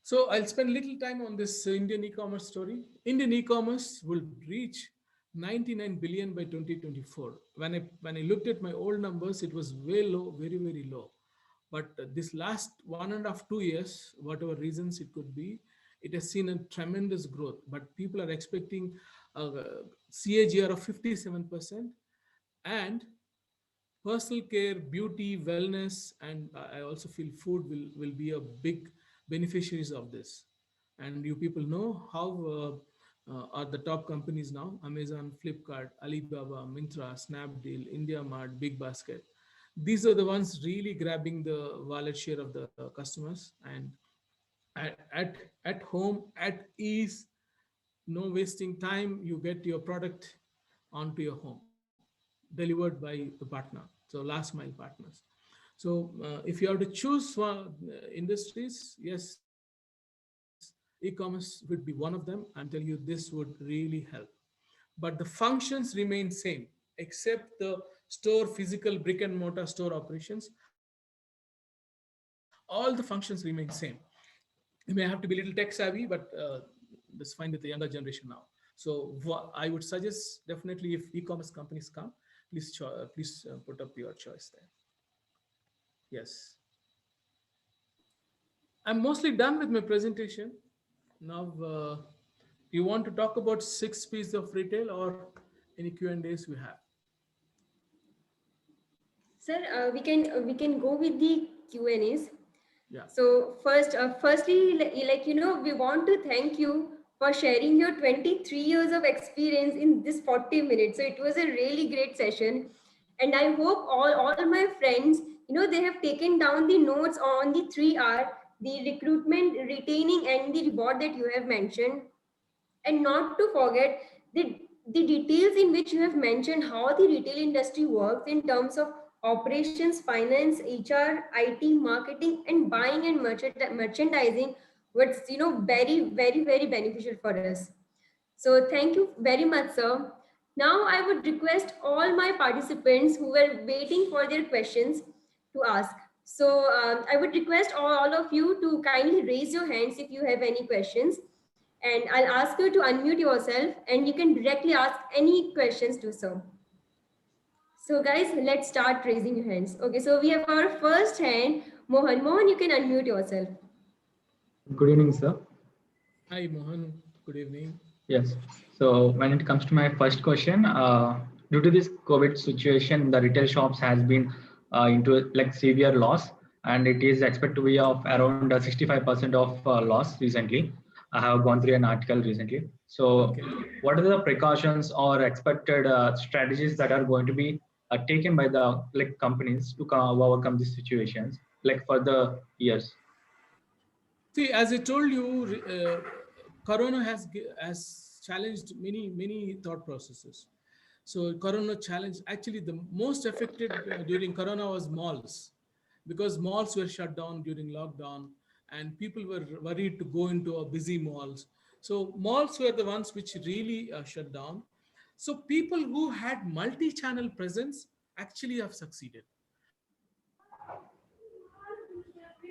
Speaker 3: So I'll spend little time on this Indian e-commerce story. Indian e-commerce will reach 99 billion by 2024. When I looked at my old numbers, it was way low, very, very low. But this last 1.5 2 years, whatever reasons it could be, it has seen a tremendous growth. But people are expecting a CAGR of 57%, and personal care, beauty, wellness, and I also feel food will be a big beneficiaries of this. And you people know how are the top companies now: Amazon, Flipkart, Alibaba, Myntra, Snapdeal, IndiaMart, Big Basket. These are the ones really grabbing the wallet share of the customers, and at home, at ease, no wasting time. You get your product onto your home, delivered by the partner. So last mile partners. So if you have to choose one industries, yes, e-commerce would be one of them. I'm telling you, this would really help. But the functions remain same, except the store physical brick and mortar store operations. All the functions remain same. You may have to be a little tech savvy, but that's fine with the younger generation now. So I would suggest, definitely, if e-commerce companies come, to please put up your choice there. Yes. I'm mostly done with my presentation. Now, you want to talk about 6 P's of retail or any Q&As we have?
Speaker 1: Sir, we can go with the Q&As.
Speaker 3: Yeah.
Speaker 1: So firstly, we want to thank you for sharing your 23 years of experience in this 40 minutes. So it was a really great session, and I hope all my friends, they have taken down the notes on the 3R, the recruitment, retaining, and the reward that you have mentioned, and not to forget the details in which you have mentioned how the retail industry works in terms of operations, finance, HR, IT, marketing, and buying and merchandising, what's very beneficial for us. So thank you very much, sir. Now I would request all my participants who were waiting for their questions to ask. So I would request all of you to kindly raise your hands if you have any questions, and I'll ask you to unmute yourself and you can directly ask any questions to sir. So guys, let's start raising your hands. Okay, so we have our first hand, Mohan. Mohan, you can unmute yourself.
Speaker 4: Good evening, sir.
Speaker 3: Hi, Mohan. Good evening.
Speaker 4: Yes. So when it comes to my first question, due to this COVID situation, the retail shops has been into like severe loss, and it is expected to be of around 65% of loss recently. I have gone through an article recently. So,
Speaker 3: Okay.
Speaker 4: what are the precautions or expected strategies that are going to be taken by the like companies to overcome these situations, like for the years?
Speaker 3: See, as I told you, Corona has challenged many thought processes. So Corona challenged, actually the most affected during Corona was malls, because malls were shut down during lockdown and people were worried to go into a busy malls. So malls were the ones which really shut down. So people who had multi-channel presence actually have succeeded.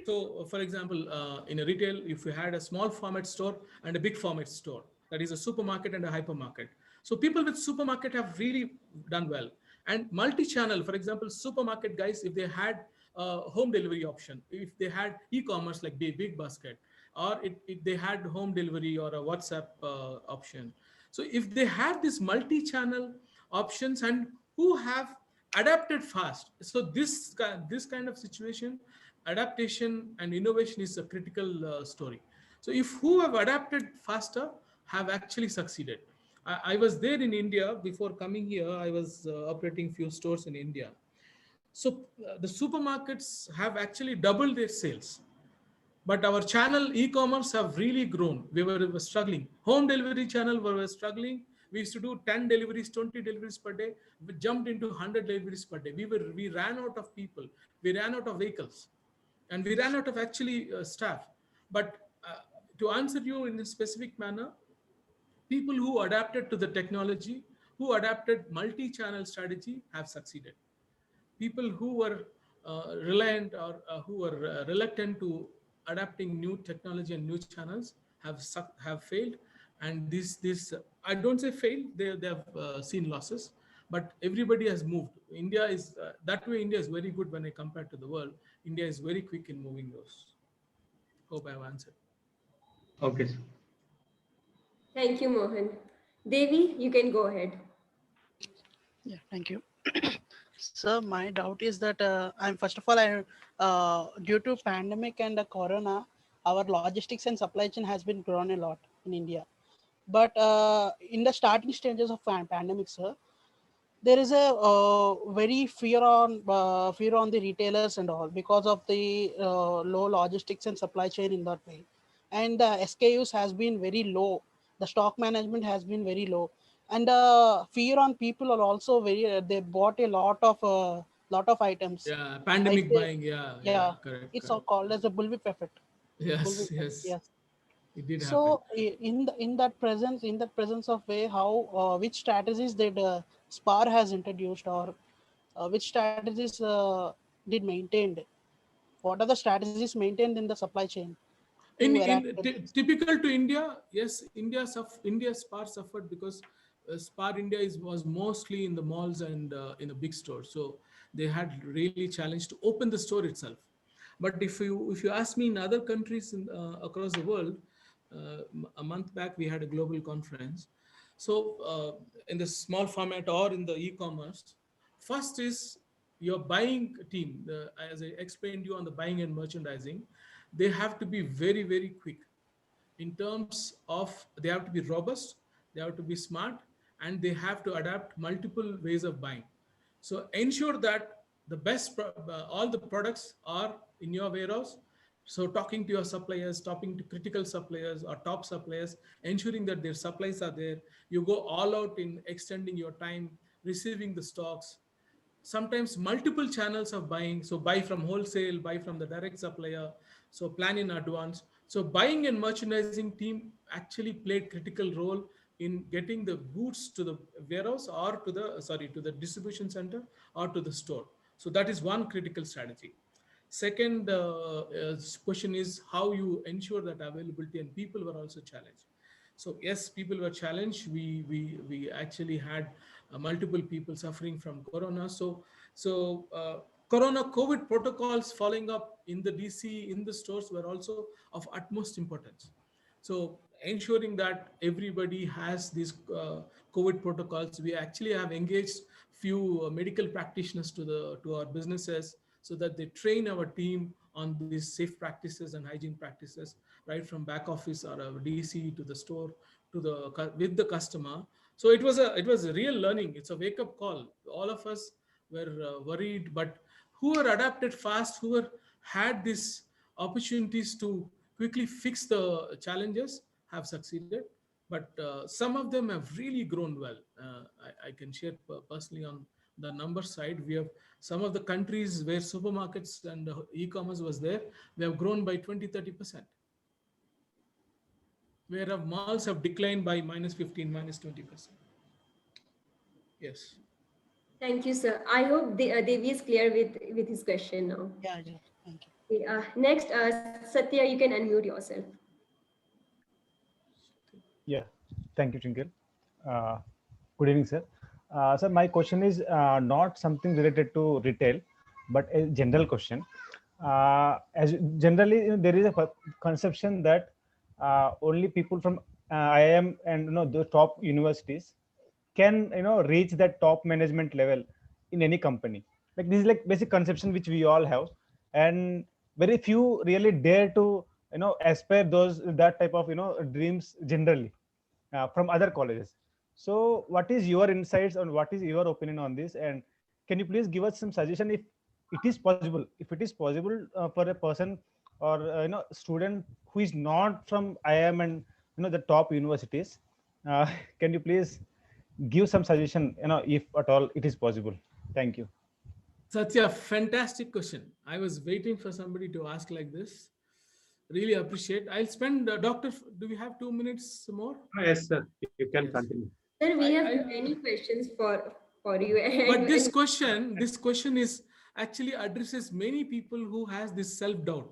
Speaker 3: So, for example, in a retail, if you had a small format store and a big format store, that is a supermarket and a hypermarket. So, people with supermarket have really done well. And multi-channel, for example, supermarket guys, if they had a home delivery option, if they had e-commerce like Big Basket, or if they had home delivery or a WhatsApp option. So, if they had this multi-channel options and who have adapted fast, so this kind of situation, adaptation and innovation is a critical story. So if who have adapted faster have actually succeeded. I was there in India before coming here. I was operating few stores in India. So the supermarkets have actually doubled their sales, but our channel e-commerce have really grown. We were struggling. Home delivery channel we were struggling. We used to do 10 deliveries, 20 deliveries per day. We jumped into 100 deliveries per day. We ran out of people. We ran out of vehicles, and we ran out of actually staff. But to answer you in a specific manner, people who adapted to the technology, who adapted multi-channel strategy have succeeded. People who were reliant or who were reluctant to adapting new technology and new channels have failed. And this I don't say failed, they have seen losses, but everybody has moved. India is that way. India is very good when I compare to the world. India is very quick in moving those. Hope I have answered.
Speaker 4: Okay, sir.
Speaker 1: Thank you, Mohan. Devi, you can go ahead.
Speaker 2: Yeah, thank you. So my doubt is that I'm first of all, due to pandemic and the corona, our logistics and supply chain has been grown a lot in India. But in the starting stages of pandemic, sir, there is a very fear on the retailers and all because of the low logistics and supply chain in that way, and the SKUs has been very low. The stock management has been very low, and fear on people are also very. They bought a lot of items.
Speaker 3: Yeah,
Speaker 2: I
Speaker 3: pandemic
Speaker 2: say,
Speaker 3: buying. Yeah,
Speaker 2: yeah,
Speaker 3: correct,
Speaker 2: it's all
Speaker 3: correct.
Speaker 2: called as a bullwhip effect.
Speaker 3: Yes,
Speaker 2: Bullwhip effect,
Speaker 3: yes,
Speaker 2: yes.
Speaker 3: it did happen.
Speaker 2: So in that presence of way, how which strategies did Spar has introduced, or which strategies did maintained? What are the strategies maintained in the supply chain to
Speaker 3: in
Speaker 2: adapt
Speaker 3: in
Speaker 2: to this?
Speaker 3: typical to India, yes, India's part suffered because Spar India was mostly in the malls and in the big stores. So they had really challenged to open the store itself. But if you ask me in other countries across the world, a month back we had a global conference. So in the small format or in the e-commerce, first is your buying team. As I explained you on the buying and merchandising, they have to be very, very quick in terms of they have to be robust, they have to be smart, and they have to adapt multiple ways of buying. So ensure that the all the products are in your warehouse. So talking to your suppliers, talking to critical suppliers or top suppliers, ensuring that their supplies are there. You go all out in extending your time, receiving the stocks, sometimes multiple channels of buying. So buy from wholesale, buy from the direct supplier, so plan in advance. So buying and merchandising team actually played critical role in getting the goods to the warehouse or to the to the distribution center or to the store. So that is one critical strategy. Second question is how you ensure that availability, and people were also challenged. So yes, people were challenged. We actually had multiple people suffering from corona. So corona COVID protocols following up in the DC in the stores were also of utmost importance. So ensuring that everybody has these COVID protocols, we actually have engaged few medical practitioners to our businesses so that they train our team on these safe practices and hygiene practices, right from back office or our DC to the store to the with the customer. So it was a real learning. It's a wake up call. All of us were worried, but who were adapted fast, who were had these opportunities to quickly fix the challenges have succeeded. But some of them have really grown well. I can share personally on the number side. We have some of the countries where supermarkets and e-commerce was there, we have grown by 20-30%, where malls have declined by -15, -20%. Yes.
Speaker 1: Thank you, sir. I hope Devi is clear with his question now.
Speaker 2: Yeah, yeah. Thank you.
Speaker 1: Okay, next, Satya, you can unmute yourself.
Speaker 5: Yeah, thank you, Twinkle. Uh, Good evening, sir. Sir, my question is not something related to retail, but a general question. As generally, there is a conception that only people from IIM and the top universities can reach that top management level in any company. Like this is like basic conception which we all have, and very few really dare to aspire those that type of dreams generally from other colleges. So what is your insights on what is your opinion on this, and can you please give us some suggestion if it is possible for a person or student who is not from IIM and the top universities, uh, can you please give some suggestion if at all it is possible? Thank you.
Speaker 3: Satya, fantastic question. I was waiting for somebody to ask like this. Really appreciate. I'll spend, Doctor, do we have 2 minutes more?
Speaker 6: Yes, sir. You can
Speaker 3: Yes.
Speaker 6: continue.
Speaker 1: Sir, we have
Speaker 3: I-
Speaker 1: many questions for you.
Speaker 3: But this question is actually addresses many people who has this self-doubt.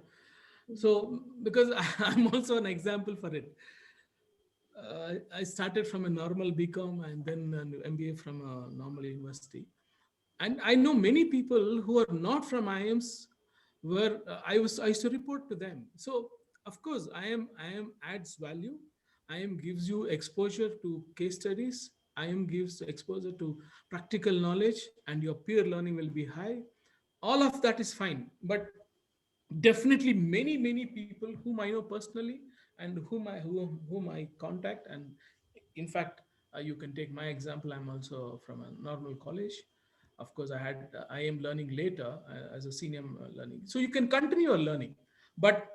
Speaker 3: So because I'm also an example for it. I started from a normal BCom and then an MBA from a normal university. And I know many people who are not from IIMs where I used to report to them. So of course IIM adds value. IIM gives you exposure to case studies. IIM gives exposure to practical knowledge, and your peer learning will be high. All of that is fine, but definitely many people whom I know personally and whom I contact, and in fact you can take my example. I'm also from a normal college. Of course I am learning later as a senior learning, so you can continue your learning. But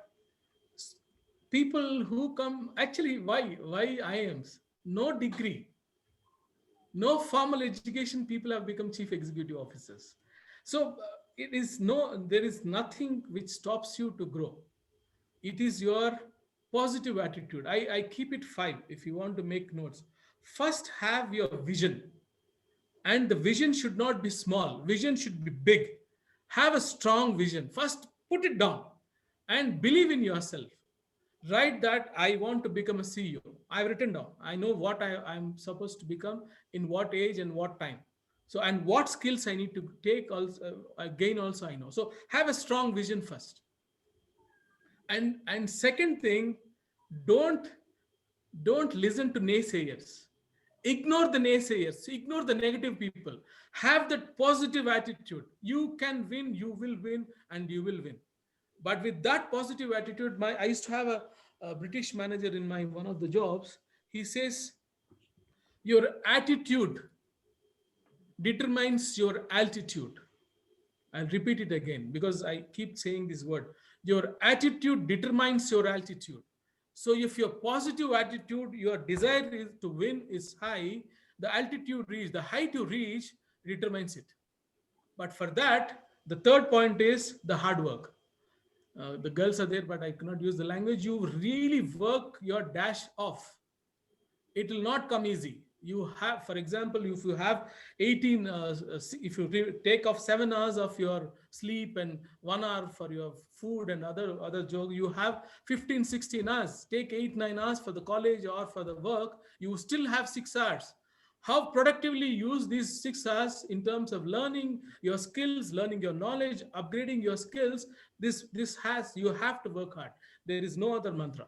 Speaker 3: people who come, actually, why IIMs? No degree, no formal education, people have become chief executive officers. So there is nothing which stops you to grow. It is your positive attitude. I keep it 5 if you want to make notes. First, have your vision, and the vision should not be small, vision should be big. Have a strong vision. First, put it down and believe in yourself. Write that I want to become a CEO. I've written down. I know what I'm supposed to become, in what age and what time. So, and what skills I need to take also, gain also I know. So have a strong vision first. And second thing, don't don't listen to naysayers. Ignore the naysayers, ignore the negative people. Have that positive attitude. You can win, you will win, and you will win. But with that positive attitude, I used to have a British manager in my one of the jobs. He says, your attitude determines your altitude. I'll repeat it again because I keep saying this word. Your attitude determines your altitude. So if your positive attitude, your desire is to win is high, the altitude reach, the height you reach determines it. But for that, the third point is the hard work. The girls are there, but I cannot use the language. You really work your dash off. It will not come easy. You have, for example, if you have 18 if you take off 7 hours of your sleep and 1 hour for your food and other joke, you have 15 16 hours. Take 8 9 hours for the college or for the work, you still have 6 hours. How productively use these 6 hours in terms of learning your skills, learning your knowledge, upgrading your skills. This has, you have to work hard. There is no other mantra.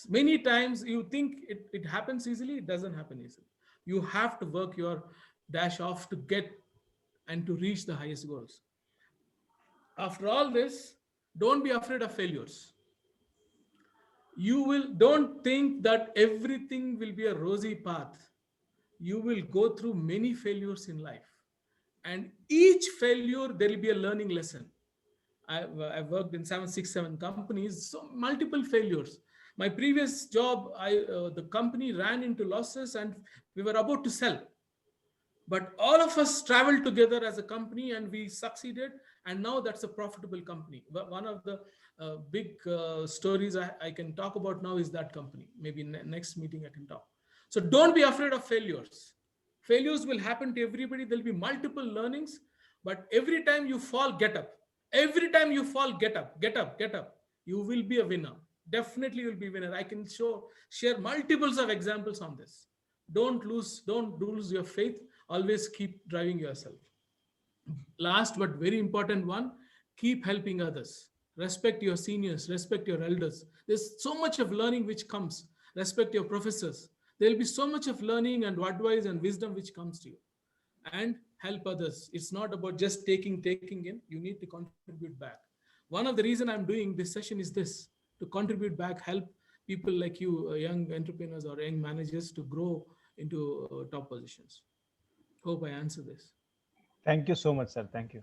Speaker 3: Many times you think it happens easily. It doesn't happen easily. You have to work your dash off to get and to reach the highest goals. After all this, don't be afraid of failures. You will, don't think that everything will be a rosy path. You will go through many failures in life, and each failure there will be a learning lesson. I've worked in 767 companies, so multiple failures. My previous job, the company ran into losses and we were about to sell. But all of us traveled together as a company and we succeeded. And now that's a profitable company. But one of the big stories I can talk about now is that company. Maybe next meeting I can talk. So don't be afraid of failures. Failures will happen to everybody. There'll be multiple learnings, but every time you fall, get up. Every time you fall, get up, get up, get up. You will be a winner. Definitely you'll be a winner. I can share multiples of examples on this. Don't lose your faith. Always keep driving yourself. Last but very important one, keep helping others. Respect your seniors, respect your elders. There's so much of learning which comes. Respect your professors. There'll be so much of learning and advice and wisdom which comes to you. And help others. It's not about just taking in. You need to contribute back. One of the reason I'm doing this session is this, to contribute back, help people like you, young entrepreneurs or young managers to grow into top positions. Hope I answer this.
Speaker 5: Thank you so much, sir. Thank you.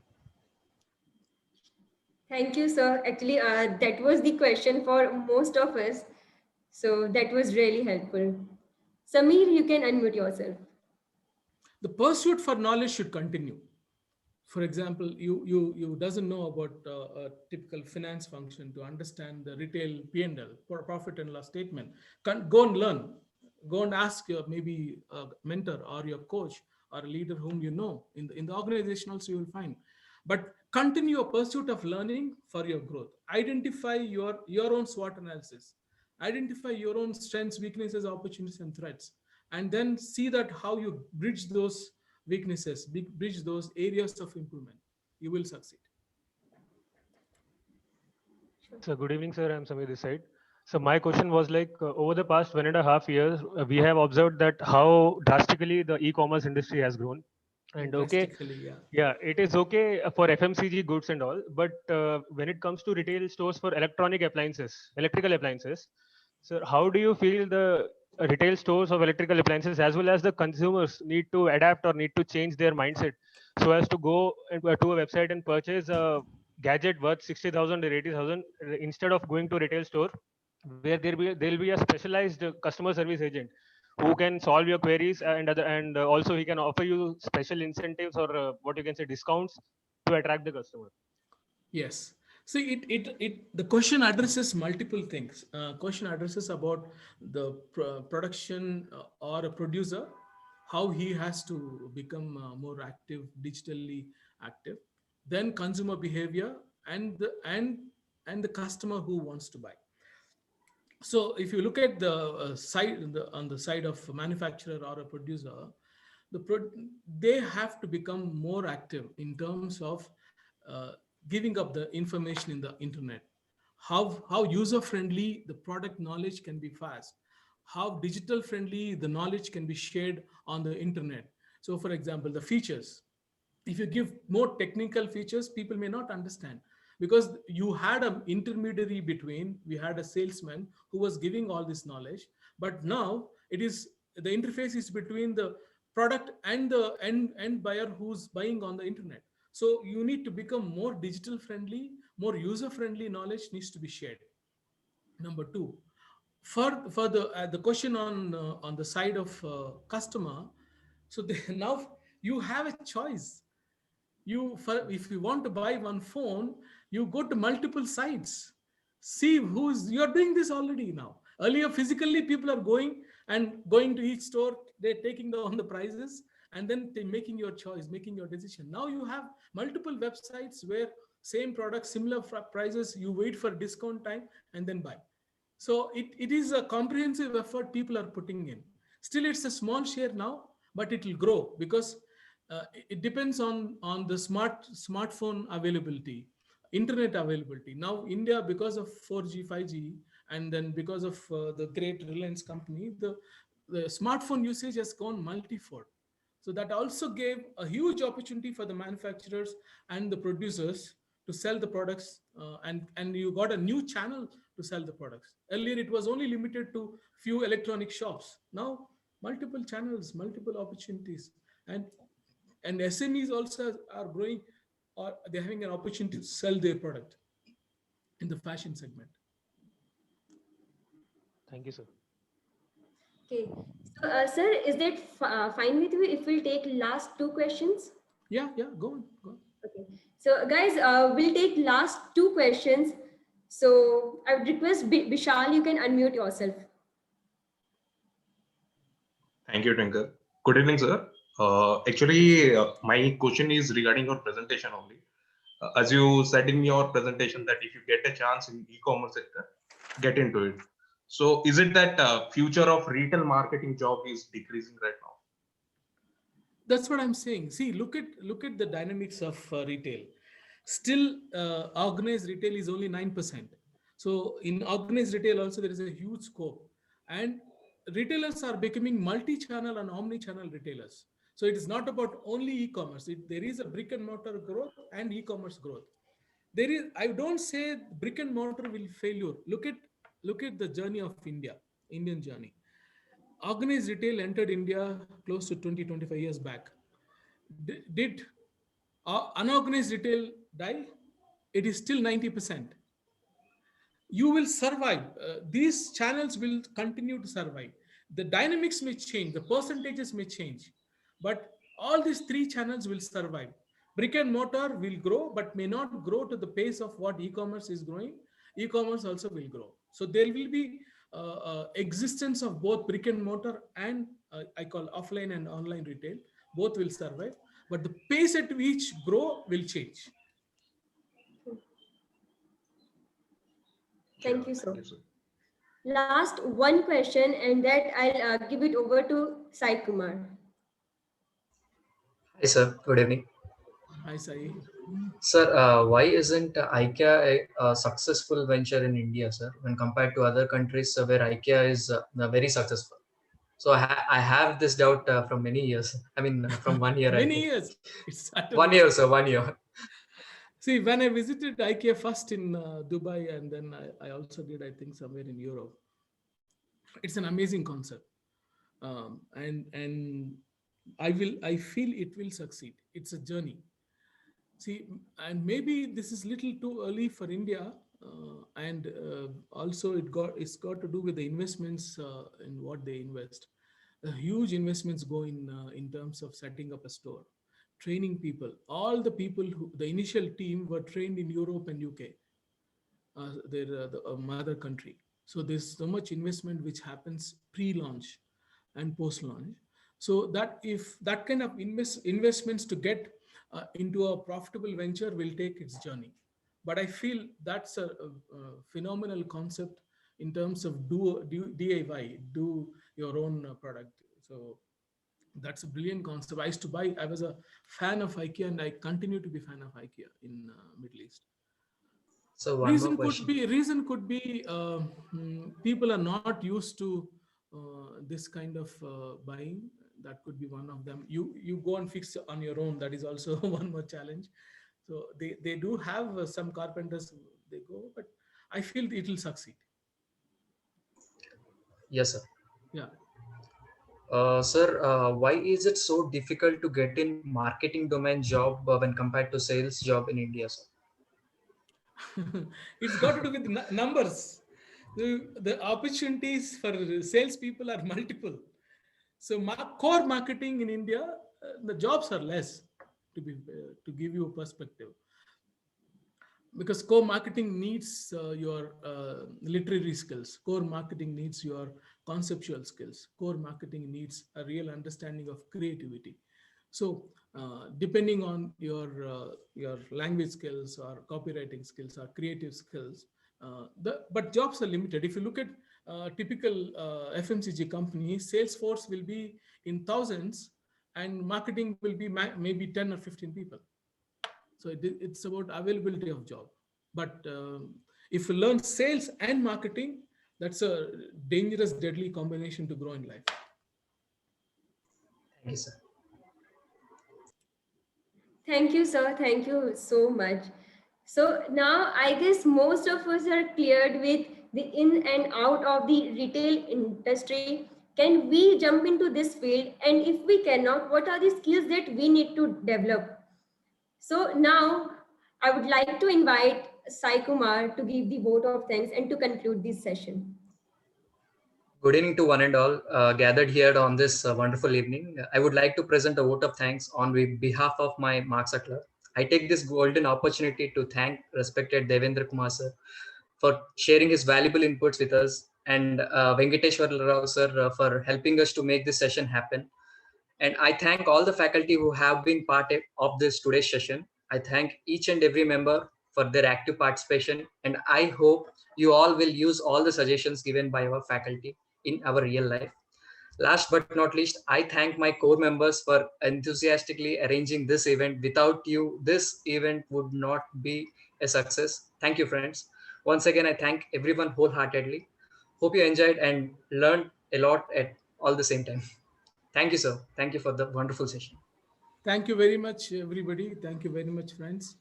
Speaker 1: Thank you, sir. Actually, that was the question for most of us. So that was really helpful. Samir, you can unmute yourself.
Speaker 3: The pursuit for knowledge should continue. For example, you doesn't know about a typical finance function to understand the retail P&L, profit and loss statement. Go and learn. Go and ask your maybe a mentor or your coach or a leader whom you know. In the organization also you will find. But continue a pursuit of learning for your growth. Identify your own SWOT analysis. Identify your own strengths, weaknesses, opportunities, and threats. And then see that how you bridge those weaknesses, bridge those areas of improvement. You will succeed.
Speaker 6: So good evening, sir. I'm Samir this side. So my question was like, over the past 1.5 years, we have observed that how drastically the e-commerce industry has grown. And okay, yeah, it is okay for FMCG goods and all, but when it comes to retail stores for electrical appliances, so how do you feel the retail stores of electrical appliances as well as the consumers need to adapt or need to change their mindset so as to go to a website and purchase a gadget worth 60,000 or 80,000 instead of going to retail store where there'll be a specialized customer service agent who can solve your queries and also he can offer you special incentives or what you can say discounts to attract the customer.
Speaker 3: Yes. See, the question addresses multiple things. Question addresses about the production or a producer, how he has to become more active, digitally active. Then consumer behavior and the customer who wants to buy. So if you look at the side on the side of a manufacturer or a producer, the they have to become more active in terms of uh, giving up the information in the internet. How user friendly the product knowledge can be fast, how digital friendly the knowledge can be shared on the internet. So for example, the features, if you give more technical features, people may not understand, because you had an intermediary between, we had a salesman who was giving all this knowledge, but now it is the interface is between the product and the end buyer who's buying on the internet. So you need to become more digital friendly, more user friendly knowledge needs to be shared. Number two, for the question on the side of customer, so they, now you have a choice. If you want to buy one phone, you go to multiple sites, see who's, you're doing this already now. Earlier physically people are going to each store, they're taking on the prices, and then making your choice, making your decision. Now you have multiple websites where same product, similar prices, you wait for discount time and then buy. So it is a comprehensive effort people are putting in. Still, it's a small share now, but it will grow because it depends on the smartphone availability, internet availability. Now, India, because of 4G, 5G, and then because of the great Reliance company, the smartphone usage has gone multifold. So that also gave a huge opportunity for the manufacturers and the producers to sell the products, and you got a new channel to sell the products. Earlier, it was only limited to few electronic shops. Now, multiple channels, multiple opportunities, and SMEs also are growing, or they're having an opportunity to sell their product in the fashion segment.
Speaker 6: Thank you, sir.
Speaker 1: Okay. So, sir, is that fine with you if we'll take last two questions?
Speaker 3: Yeah, go on, go on.
Speaker 1: Okay. So, guys, we'll take last two questions. So, I would request Vishal, you can unmute yourself.
Speaker 7: Thank you, Twinkle. Good evening, sir. Actually, my question is regarding your presentation only. As you said in your presentation that if you get a chance in e-commerce sector, get into it. So is it that future of retail marketing job is decreasing right now?
Speaker 3: That's what I'm saying. See, look at the dynamics of retail. Still, organized retail is only 9%. So in organized retail also there is a huge scope, and retailers are becoming multi-channel and omni-channel retailers. So it is not about only e-commerce. There is a brick and mortar growth and e-commerce growth. There is, I don't say brick and mortar will failure. Look at the journey of Indian journey. Organized retail entered India close to 20-25 years back. Did unorganized retail die? It is still 90%. You will survive. These channels will continue to survive. The dynamics may change, the percentages may change, but all these three channels will survive. Brick and mortar will grow, but may not grow to the pace of what e-commerce is growing. E-commerce also will grow. So there will be existence of both brick and mortar and I call offline and online retail. Both will survive, but the pace at which grow will change.
Speaker 1: Thank you, sir. Last one question, and that I'll give it over to Sai Kumar.
Speaker 8: Hi, sir. Good evening.
Speaker 3: Hi, Sai.
Speaker 8: Sir, why isn't IKEA a successful venture in India, sir, when compared to other countries where IKEA is very successful? So I have this doubt from many years. I mean, from 1 year.
Speaker 3: Many years.
Speaker 8: It's 1 year, sir. 1 year.
Speaker 3: See, when I visited IKEA first in Dubai, and then I also did, I think, somewhere in Europe. It's an amazing concept, and I feel it will succeed. It's a journey. See, and maybe this is little too early for India, and also it's got to do with the investments in what they invest. Huge investments go in terms of setting up a store, training people. All the people the initial team were trained in Europe and UK, the mother country. So there's so much investment which happens pre-launch and post-launch. So that if that kind of investments to get into a profitable venture will take its journey. But I feel that's a phenomenal concept in terms of DIY, do your own product. So that's a brilliant concept. I used to buy. I was a fan of IKEA, and I continue to be fan of IKEA in Middle East.
Speaker 8: So one more
Speaker 3: Reason could
Speaker 8: question.
Speaker 3: be people are not used to this kind of buying. That could be one of them. You go and fix on your own. That is also one more challenge. So they do have some carpenters. They go, but I feel it will succeed.
Speaker 8: Yes, sir.
Speaker 3: Yeah.
Speaker 8: Sir, why is it so difficult to get in marketing domain job when compared to sales job in India, sir?
Speaker 3: It's got to do with numbers. The opportunities for salespeople are multiple. So core marketing in India, the jobs are less. To give you a perspective, because core marketing needs your literary skills. Core marketing needs your conceptual skills. Core marketing needs a real understanding of creativity. So depending on your language skills or copywriting skills or creative skills, but jobs are limited. If you look at typical FMCG companies, Salesforce will be in thousands, and marketing will be maybe 10 or 15 people. So it's about availability of job. But if you learn sales and marketing, that's a dangerous, deadly combination to grow in life.
Speaker 8: Thank you, sir.
Speaker 1: Thank you, sir. Thank you so much. So now I guess most of us are cleared with the in and out of the retail industry. Can we jump into this field? And if we cannot, what are the skills that we need to develop? So now I would like to invite Sai Kumar to give the vote of thanks and to conclude this session.
Speaker 8: Good evening to one and all gathered here on this wonderful evening. I would like to present a vote of thanks on behalf of my Marxa Club. I take this golden opportunity to thank respected Devendra Kumar sir for sharing his valuable inputs with us, and Venkateshwar Rao sir for helping us to make this session happen. And I thank all the faculty who have been part of this today's session. I thank each and every member for their active participation, and I hope you all will use all the suggestions given by our faculty in our real life. Last but not least, I thank my core members for enthusiastically arranging this event. Without you, this event would not be a success. Thank you, friends. Once again, I thank everyone wholeheartedly. Hope you enjoyed and learned a lot at all the same time. Thank you, sir. Thank you for the wonderful session.
Speaker 3: Thank you very much, everybody. Thank you very much, friends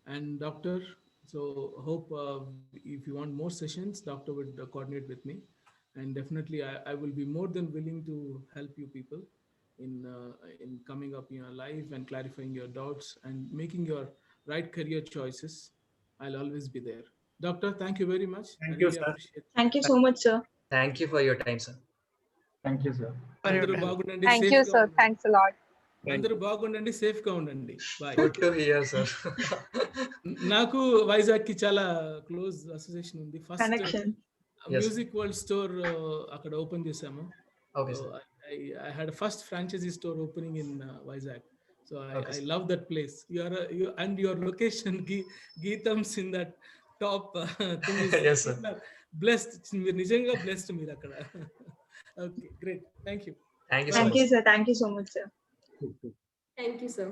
Speaker 3: and doctor. So hope if you want more sessions, doctor would coordinate with me, and definitely I will be more than willing to help you people in coming up in your life and clarifying your doubts and making your right career choices. I'll always be there. Doctor, thank you very much. I
Speaker 9: Thank you,
Speaker 3: really
Speaker 9: sir.
Speaker 3: appreciate it.
Speaker 10: Thank you so much, sir.
Speaker 8: Thank you for your time, sir.
Speaker 4: Thank you, sir.
Speaker 3: అందరూ బాగుండండి,
Speaker 10: Thank
Speaker 3: safe
Speaker 10: you,
Speaker 3: గా
Speaker 10: sir.
Speaker 3: ఉండండి.
Speaker 10: Thanks a lot.
Speaker 3: అందరూ బాగుండండి, safe గా ఉండండి. Bye.
Speaker 8: Good to hear, sir.
Speaker 3: నాకు వైజాగ్ కి చాలా close association ఉంది. First
Speaker 10: Connection.
Speaker 8: Yes,
Speaker 3: music world store అక్కడ ఓపెన్ చేసాము.
Speaker 8: Okay, sir.
Speaker 3: I had a first franchisee store opening in Vizag. So
Speaker 8: Okay,
Speaker 3: I
Speaker 8: sir.
Speaker 3: love that place. And your location, Geetham's in that top thing is
Speaker 8: Yes, sir.
Speaker 3: people are blessed. మీరు నిజంగా blessed మీరు అక్కడ. Okay, great. Thank you.
Speaker 8: Thank you so
Speaker 10: Thank
Speaker 8: much.
Speaker 10: you, sir. Thank you so much, sir.
Speaker 1: Thank you, sir.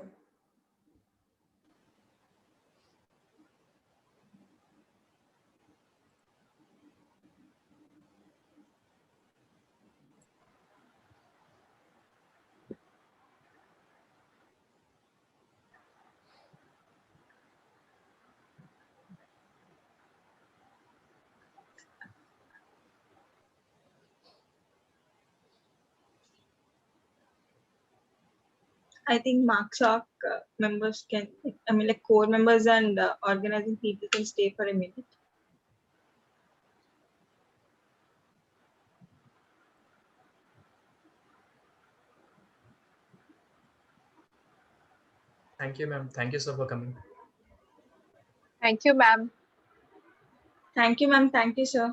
Speaker 10: I think Mark Shock members can, I mean, like core members and organizing people can stay for a minute.
Speaker 8: Thank you, ma'am. Thank you, sir, for coming.
Speaker 10: Thank you, ma'am. Thank you, ma'am. Thank you, sir.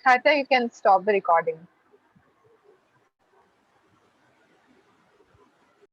Speaker 9: Hatha, you can stop the recording.